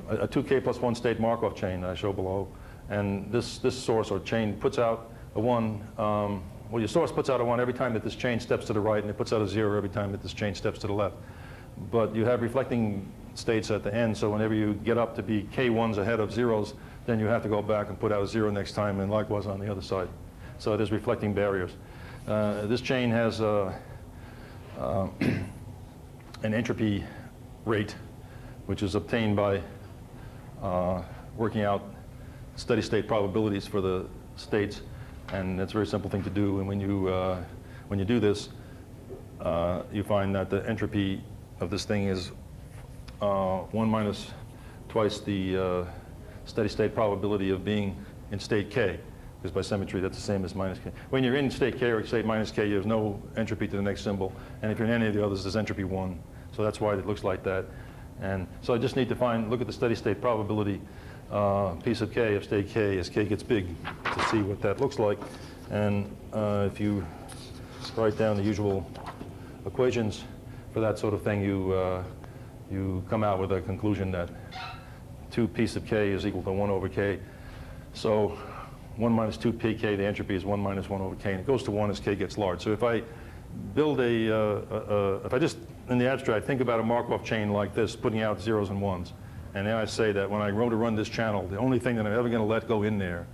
2k plus 1 state Markov chain that I show below. And this source or chain puts out a 1. Well, your source puts out a 1 every time that this chain steps to the right, and it puts out a 0 every time that this chain steps to the left. But you have reflecting states at the end, so whenever you get up to be k1s ahead of zeros, then you have to go back and put out a 0 next time, and likewise on the other side. So there's reflecting barriers. This chain has an entropy rate, which is obtained by working out steady state probabilities for the states, and it's a very simple thing to do. And when you do this, you find that the entropy of this thing is 1 minus twice the steady state probability of being in state k, because by symmetry that's the same as minus k. When you're in state k or state minus k, there's no entropy to the next symbol, and if you're in any of the others, there's entropy 1. So that's why it looks like that. And so I just need to look at the steady state probability piece of k of state k as k gets big to see what that looks like. And if you write down the usual equations for that sort of thing, you come out with a conclusion that 2 piece of k is equal to 1 over k. So 1 minus 2 pk, the entropy is 1 minus 1 over k, and it goes to 1 as k gets large. So if I build if I just, in the abstract, think about a Markov chain like this, putting out zeros and ones, and then I say that when I go to run this channel, the only thing that I'm ever going to let go in there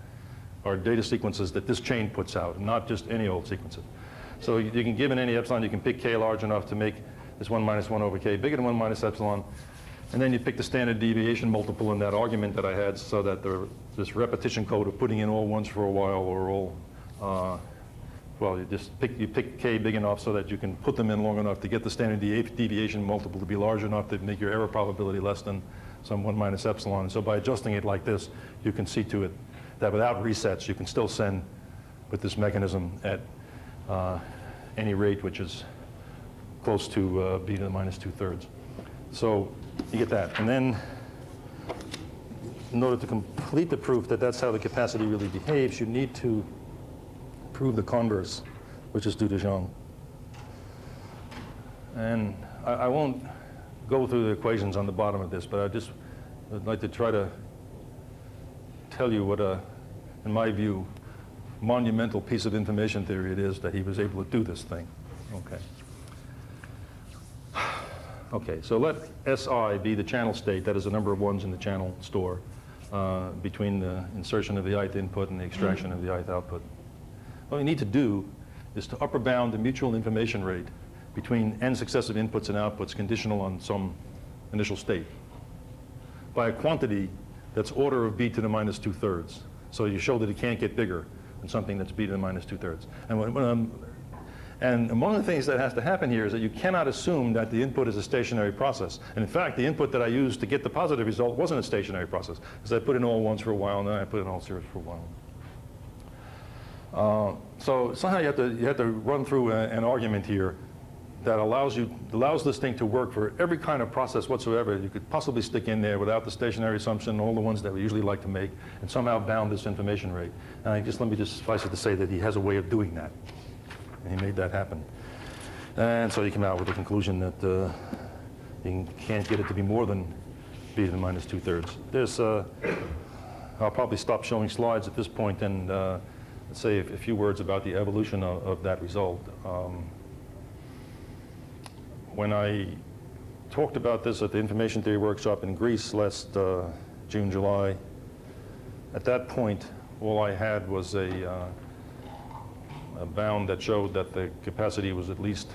are data sequences that this chain puts out, not just any old sequences. So you can, given any epsilon, you can pick k large enough to make this 1 minus 1 over k bigger than 1 minus epsilon, and then you pick the standard deviation multiple in that argument that I had, so that this repetition code of putting in all ones for a while or all, well, you pick k big enough so that you can put them in long enough to get the standard deviation multiple to be large enough to make your error probability less than some 1 minus epsilon. So by adjusting it like this, you can see to it that without resets, you can still send with this mechanism at any rate which is close to b to the minus 2/3. So you get that. And then in order to complete the proof that that's how the capacity really behaves, you need to prove the converse, which is due to Jean. And I won't go through the equations on the bottom of this, but I'd like to try to tell you what in my view, monumental piece of information theory it is that he was able to do this thing. Okay. Okay, so let SI be the channel state, that is the number of ones in the channel store between the insertion of the ith input and the extraction of the ith output. What we need to do is to upper bound the mutual information rate between n successive inputs and outputs conditional on some initial state by a quantity that's order of b to the minus 2/3. So you show that it can't get bigger than something that's b to the minus 2/3. And one of the things that has to happen here is that you cannot assume that the input is a stationary process. And in fact, the input that I used to get the positive result wasn't a stationary process, because I put in all ones for a while, and then I put in all zeros for a while. So somehow you have to run through an argument here that allows this thing to work for every kind of process whatsoever you could possibly stick in there without the stationary assumption, all the ones that we usually like to make, and somehow bound this information rate. And let me just suffice it to say that he has a way of doing that. And he made that happen. And so you come out with the conclusion that you can't get it to be more than b to the minus 2/3. There's, I'll probably stop showing slides at this point and say a few words about the evolution of that result. When I talked about this at the information theory workshop in Greece last June, July, at that point, all I had was a bound that showed that the capacity was at least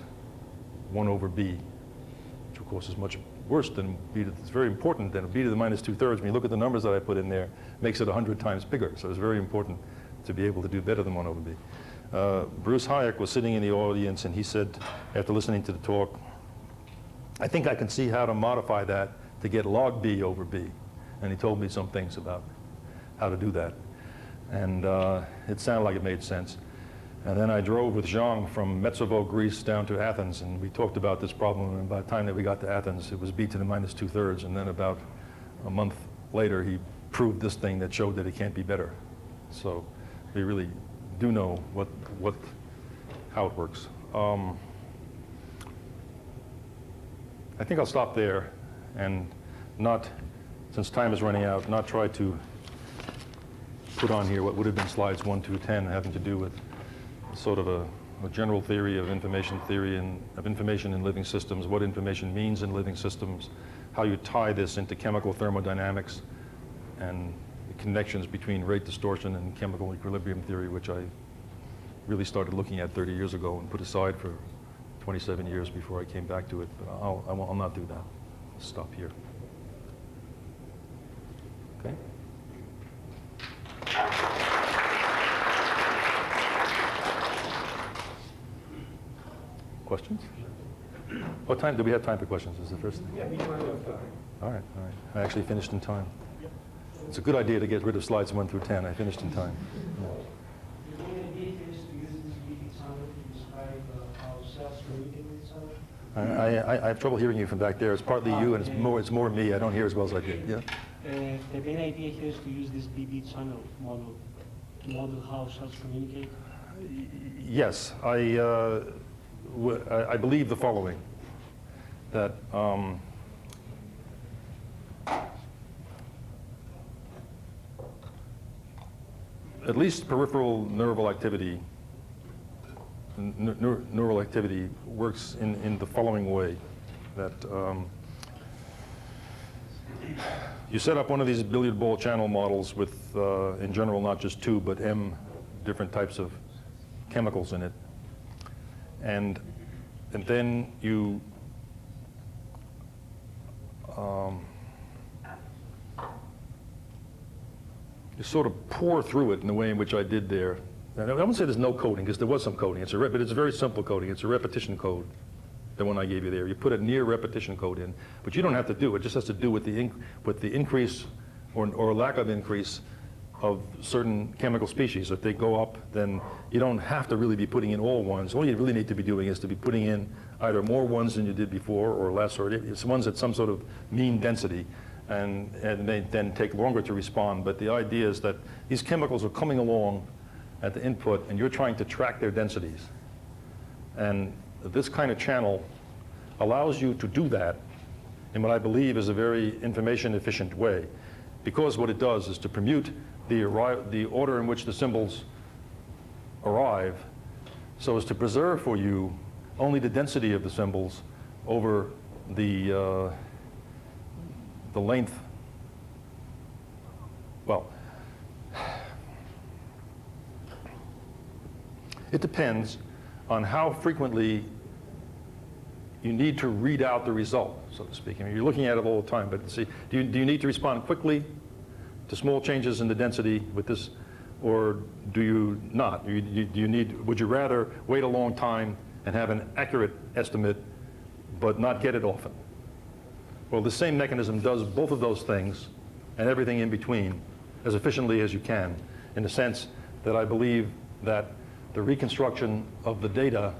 1/b, which of course is much worse than b to, it's very important than b to the minus 2/3. When you look at the numbers that I put in there, makes it 100 times bigger. So it's very important to be able to do better than 1/b. Bruce Hayek was sitting in the audience and he said, after listening to the talk, I think I can see how to modify that to get log b/b. And he told me some things about how to do that. And it sounded like it made sense. And then I drove with Zhang from Metsovo, Greece, down to Athens, and we talked about this problem. And by the time that we got to Athens, it was b to the minus 2/3. And then about a month later, he proved this thing that showed that it can't be better. So we really do know how it works. I think I'll stop there and not, since time is running out, not try to put on here what would have been slides 1 to 10 having to do with sort of a general theory of information theory and of information in living systems, what information means in living systems, how you tie this into chemical thermodynamics and the connections between rate distortion and chemical equilibrium theory, which I really started looking at 30 years ago and put aside for 27 years before I came back to it, but I'll not do that. I'll stop here. Okay? Questions? What time? Do we have time for questions? Is the first thing? Yeah, we don't have time. All right, all right. I actually finished in time. It's a good idea to get rid of slides 1 through 10. I finished in time. Yeah. I have trouble hearing you from back there. It's partly you, and it's more me. I don't hear as well as I did. Yeah. The main idea here is to use this BB channel model to model how cells communicate. Yes, I believe the following: that at least peripheral neural activity. Neural activity works in the following way, that you set up one of these billiard ball channel models with, in general, not just 2, but m different types of chemicals in it. And then you sort of pour through it in the way in which I did there. I wouldn't say there's no coding, because there was some coding. But it's a very simple coding. It's a repetition code, the one I gave you there. You put a near repetition code in, but you don't have to do it. It just has to do with the increase or lack of increase of certain chemical species. If they go up, then you don't have to really be putting in all ones. All you really need to be doing is to be putting in either more ones than you did before or less, or it's ones at some sort of mean density. And they then take longer to respond. But the idea is that these chemicals are coming along at the input, and you're trying to track their densities. And this kind of channel allows you to do that in what I believe is a very information efficient way, because what it does is to permute the order in which the symbols arrive so as to preserve for you only the density of the symbols over the length. Well, it depends on how frequently you need to read out the result, so to speak. I mean, you're looking at it all the time, but see, do you need to respond quickly to small changes in the density with this, or do you not? Would you rather wait a long time and have an accurate estimate, but not get it often? Well, the same mechanism does both of those things and everything in between as efficiently as you can, in the sense that I believe that the reconstruction of the data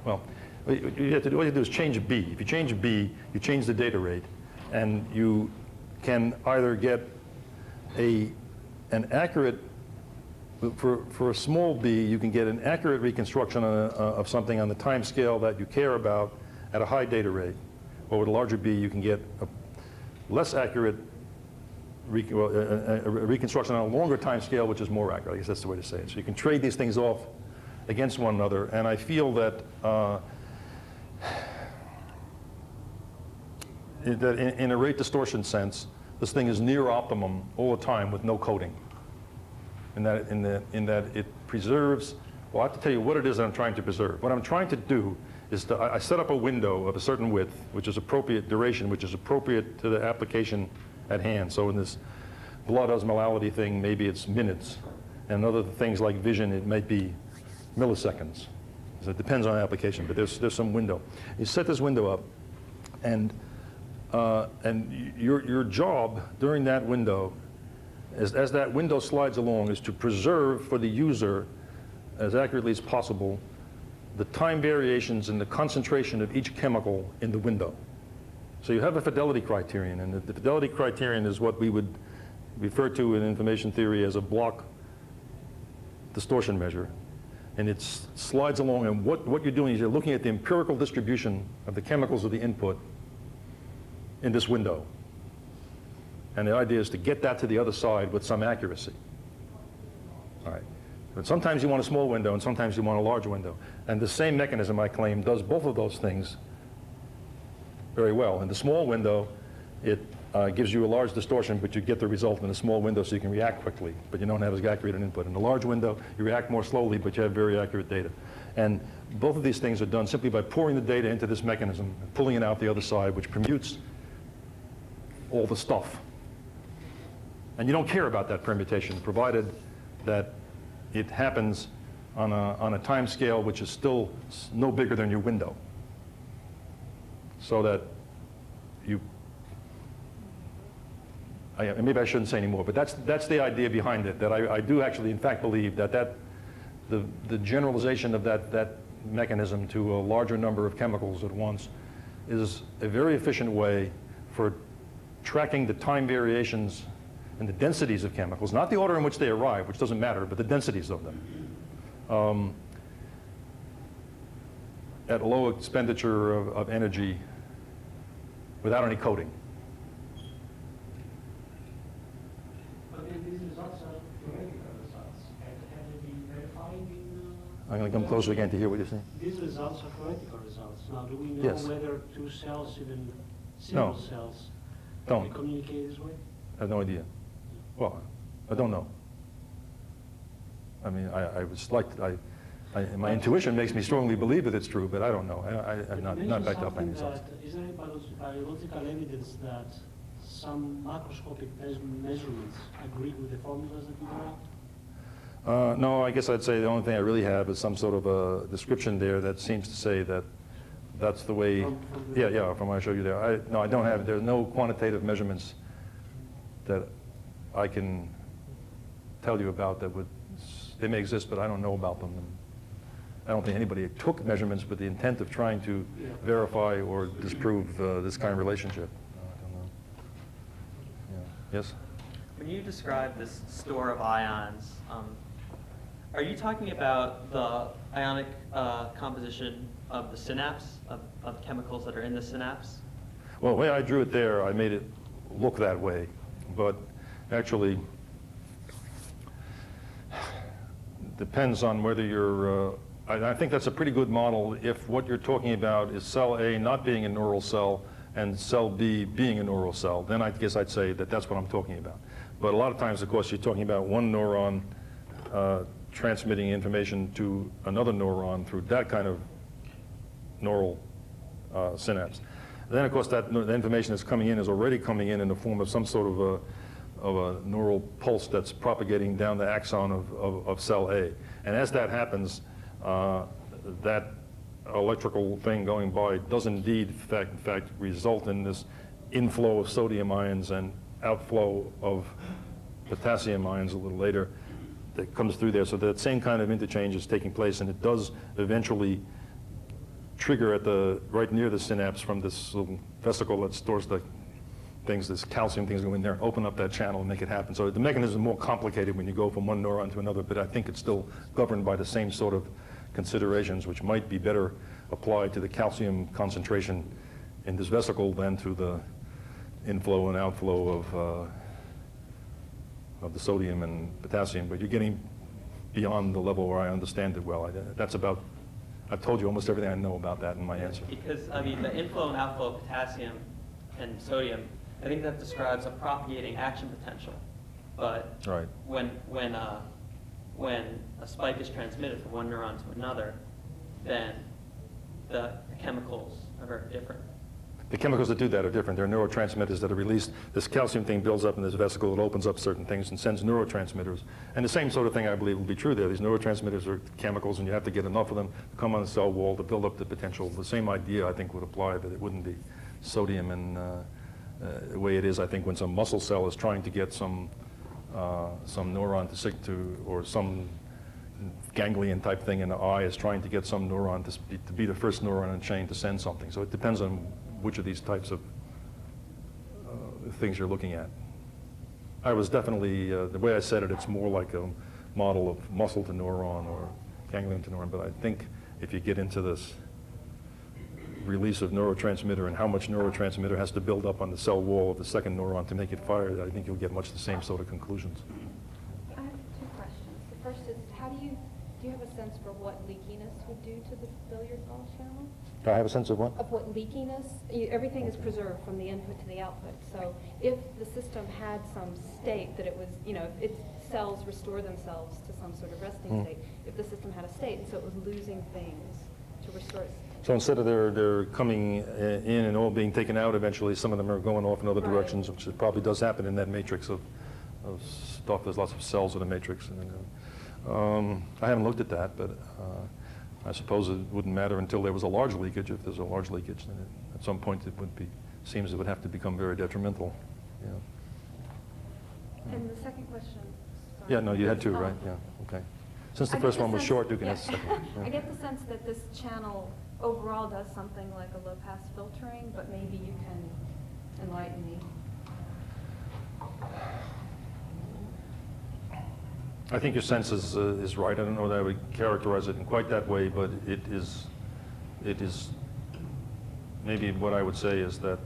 Well, all you have to do is change B. If you change B, you change the data rate, and you can either get an accurate, for a small b, you can get an accurate reconstruction of something on the time scale that you care about at a high data rate. Or with a larger b, you can get a less accurate a reconstruction on a longer time scale, which is more accurate. I guess that's the way to say it. So you can trade these things off against one another, and I feel that in a rate distortion sense, this thing is near optimum all the time with no coding. In that it preserves, well, I have to tell you what it is that I'm trying to preserve. What I'm trying to do is I set up a window of a certain width, which is appropriate duration, which is appropriate to the application at hand. So in this blood osmolality thing, maybe it's minutes. And other things like vision, it might be milliseconds. So it depends on the application, but there's some window. You set this window up, and your job during that window, as that window slides along, is to preserve for the user as accurately as possible the time variations in the concentration of each chemical in the window. So you have a fidelity criterion, and the fidelity criterion is what we would refer to in information theory as a block distortion measure. And it slides along, and what you're doing is you're looking at the empirical distribution of the chemicals of the input in this window. And the idea is to get that to the other side with some accuracy. All right. But sometimes you want a small window, and sometimes you want a large window. And the same mechanism, I claim, does both of those things very well. In the small window, it gives you a large distortion, but you get the result in a small window so you can react quickly, but you don't have as accurate an input. In the large window, you react more slowly, but you have very accurate data. And both of these things are done simply by pouring the data into this mechanism, pulling it out the other side, which permutes all the stuff. And you don't care about that permutation, provided that it happens on a time scale which is still no bigger than your window. So that you, maybe I shouldn't say any more, but that's the idea behind it, that I do actually, in fact, believe that the generalization of that mechanism to a larger number of chemicals at once is a very efficient way for tracking the time variations and the densities of chemicals, not the order in which they arrive, which doesn't matter, but the densities of them, at low expenditure of energy without any coding. But these results are theoretical results. Have they been verified in... I'm going to come closer again to hear what you're saying. These results are theoretical results. Now, do we know Yes. whether two cells, even single cells, Don't. communicate this way? I have no idea. Well, I don't know. I mean, I was like, my intuition makes me strongly believe that it's true, but I don't know. I'm not backed up by any results. Is there any biological evidence that some macroscopic measurements agree with the formulas that we draw? No, I guess I'd say the only thing I really have is some sort of a description there that seems to say that that's the way. From what I showed you there. No, I don't have it. There's no quantitative measurements that I can tell you about that would. They may exist, but I don't know about them. And I don't think anybody took measurements with the intent of trying to verify or disprove this kind of relationship. I don't know. Yeah. Yes? When you describe this store of ions, are you talking about the ionic composition of the synapse, of chemicals that are in the synapse? Well, the way I drew it there, I made it look that way. But actually, depends on whether you're, I think that's a pretty good model if what you're talking about is cell A not being a neural cell and cell B being a neural cell. Then I guess I'd say that that's what I'm talking about. But a lot of times, of course, you're talking about one neuron transmitting information to another neuron through that kind of neural synapse. Then, of course, the information that's coming in is already coming in the form of some sort of a neural pulse that's propagating down the axon of cell A. And as that happens, that electrical thing going by does indeed, in fact, result in this inflow of sodium ions and outflow of potassium ions a little later that comes through there. So that same kind of interchange is taking place, and it does eventually trigger right near the synapse from this little vesicle that stores the things, this calcium things go in there, open up that channel and make it happen. So the mechanism is more complicated when you go from one neuron to another, but I think it's still governed by the same sort of considerations, which might be better applied to the calcium concentration in this vesicle than to the inflow and outflow of the sodium and potassium. But you're getting beyond the level where I understand it well. I've told you almost everything I know about that in my answer. Because, I mean, the inflow and outflow of potassium and sodium, I think that describes a propagating action potential. But Right. when a spike is transmitted from one neuron to another, then the chemicals are very different. The chemicals that do that are different. They're neurotransmitters that are released. This calcium thing builds up in this vesicle. It opens up certain things and sends neurotransmitters. And the same sort of thing, I believe, will be true there. These neurotransmitters are chemicals, and you have to get enough of them to come on the cell wall to build up the potential. The same idea, I think, would apply, that it wouldn't be sodium and the way it is, I think, when some muscle cell is trying to get some neuron or some ganglion type thing in the eye is trying to get some neuron to be the first neuron in the chain to send something. So it depends on which of these types of things you're looking at. I was definitely, the way I said it, it's more like a model of muscle to neuron or ganglion to neuron, but I think if you get into this release of neurotransmitter and how much neurotransmitter has to build up on the cell wall of the second neuron to make it fire, I think you'll get much the same sort of conclusions. I have two questions. The first is, do you have a sense for what leakiness would do to the billiard ball channel? Do I have a sense of what? Of what leakiness, everything is preserved from the input to the output. So if the system had some state that it was, if cells restore themselves to some sort of resting state, if the system had a state, and so it was losing things to restore it. So instead of they're coming in and all being taken out eventually, some of them are going off in other directions, which probably does happen in that matrix of stuff. There's lots of cells in the matrix. I haven't looked at that, but I suppose it wouldn't matter until there was a large leakage. If there's a large leakage, then at some point it would have to become very detrimental. Yeah. And the second question. Sorry. Yeah, no, you had two, right? Yeah, okay. Since the first one was short, you can ask the second one. I get the sense that this channel overall does something like a low-pass filtering, but maybe you can enlighten me. I think your sense is right. I don't know that I would characterize it in quite that way, but it is maybe what I would say is that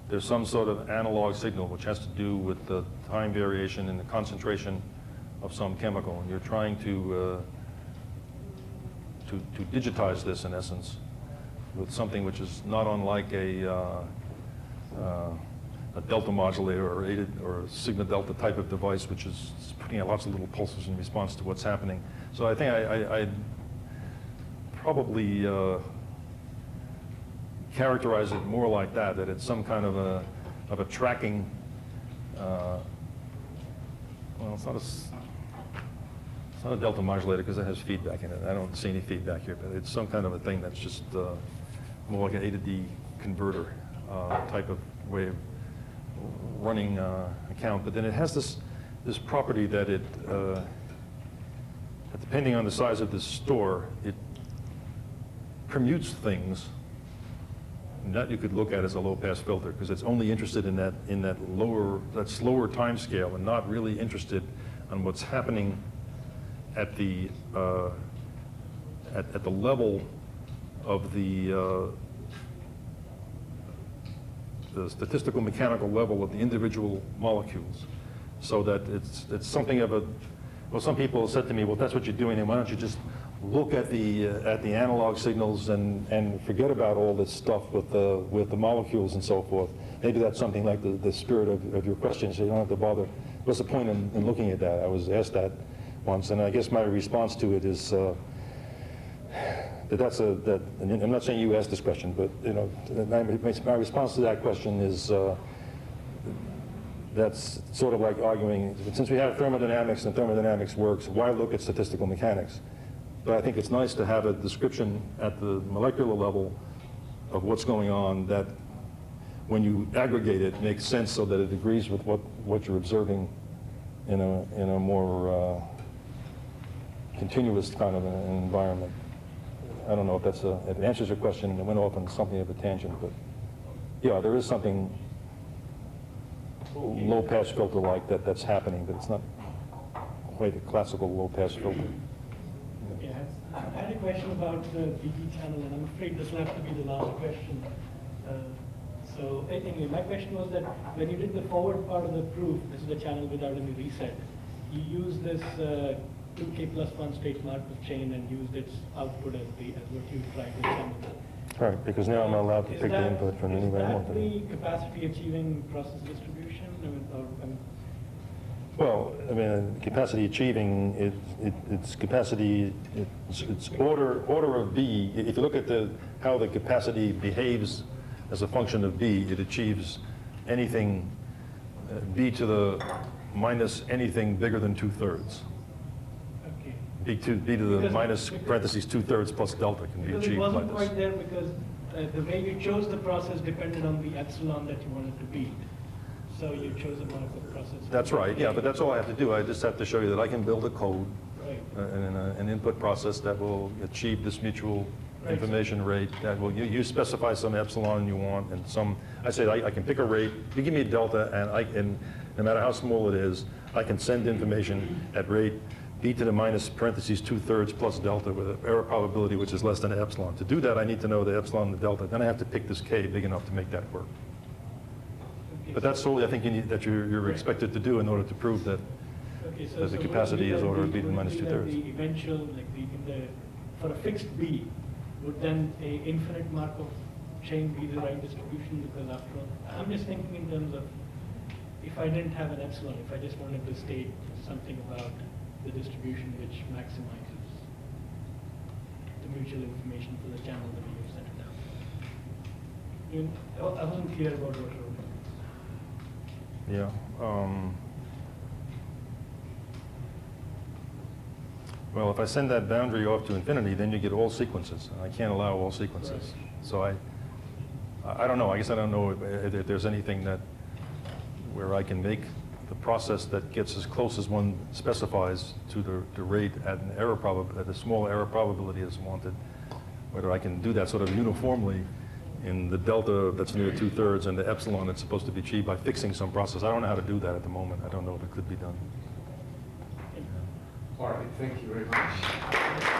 there's some sort of analog signal which has to do with the time variation in the concentration of some chemical, and you're trying to digitize this in essence with something which is not unlike a delta modulator or a sigma delta type of device, which is putting out lots of little pulses in response to what's happening. So I think I'd probably characterize it more like that it's some kind of a tracking. Well, it's not a delta modulator because it has feedback in it. I don't see any feedback here, but it's some kind of a thing that's just more like an A to D converter type of way of running account. But then it has this property that depending on the size of the store, it permutes things that you could look at as a low-pass filter, because it's only interested in that slower time scale and not really interested on what's happening at the level of the statistical mechanical level of the individual molecules, so that it's something of a, well, some people have said to me, well, that's what you're doing, and why don't you just look at the analog signals and forget about all this stuff with the molecules and so forth. Maybe that's something like the spirit of your question, so you don't have to bother. What's the point in looking at that? I was asked that once, and I guess my response to it is that and I'm not saying you asked this question, but my response to that question is that's sort of like arguing, since we have thermodynamics and thermodynamics works, why look at statistical mechanics? But I think it's nice to have a description at the molecular level of what's going on that when you aggregate it makes sense, so that it agrees with what you're observing in a more continuous kind of an environment. I don't know if that's if it answers your question, and it went off on something of a tangent, but yeah, there is something low-pass filter like that's happening, but it's not quite a classical low-pass filter. Yeah, I had a question about the BT channel, and I'm afraid this will have to be the last question. So anyway, my question was that when you did the forward part of the proof, this is the channel without any reset, you used this 2K plus 1 state Markov chain and used its output as what you tried with some of the. Right, because now I'm not allowed to pick the input from anywhere I want to. Is that the capacity achieving process distribution? Well, I mean, capacity achieving, it's capacity, it's order of B. If you look at how the capacity behaves as a function of B, it achieves anything, B to the minus anything bigger than 2/3. Okay. B to the minus parentheses 2/3 plus delta can be Because achieved it by wasn't this. quite there because the way you chose the process depended on the epsilon that you wanted to beat. So you chose a Markov process. That's right, yeah, but that's all I have to do. I just have to show you that I can build a code Right. and an input process that will achieve this mutual Right. information rate. That will you specify some epsilon you want and some. I say I can pick a rate. You give me a delta, and no matter how small it is, I can send information at rate b to the minus parentheses 2/3 plus delta with an error probability which is less than epsilon. To do that, I need to know the epsilon and the delta. Then I have to pick this k big enough to make that work. Okay, But that's solely, I think, you're expected to do in order to prove that okay, the capacity is order of b to the minus would it be 2/3. that the eventual, like for a fixed b, would then a infinite Markov chain be the right distribution? Because after all, I'm just thinking in terms of if I didn't have an epsilon, if I just wanted to state something about the distribution which maximizes the mutual information for the channel that you have set it down. I wasn't clear about what you were. Yeah. Well, if I send that boundary off to infinity, then you get all sequences. And I can't allow all sequences. Right. So I don't know. I guess I don't know if there's anything where I can make the process that gets as close as one specifies to the rate at at a small error probability as wanted. Whether I can do that sort of uniformly in the delta that's near 2/3 and the epsilon that's supposed to be achieved by fixing some process. I don't know how to do that at the moment. I don't know if it could be done. All right, thank you very much.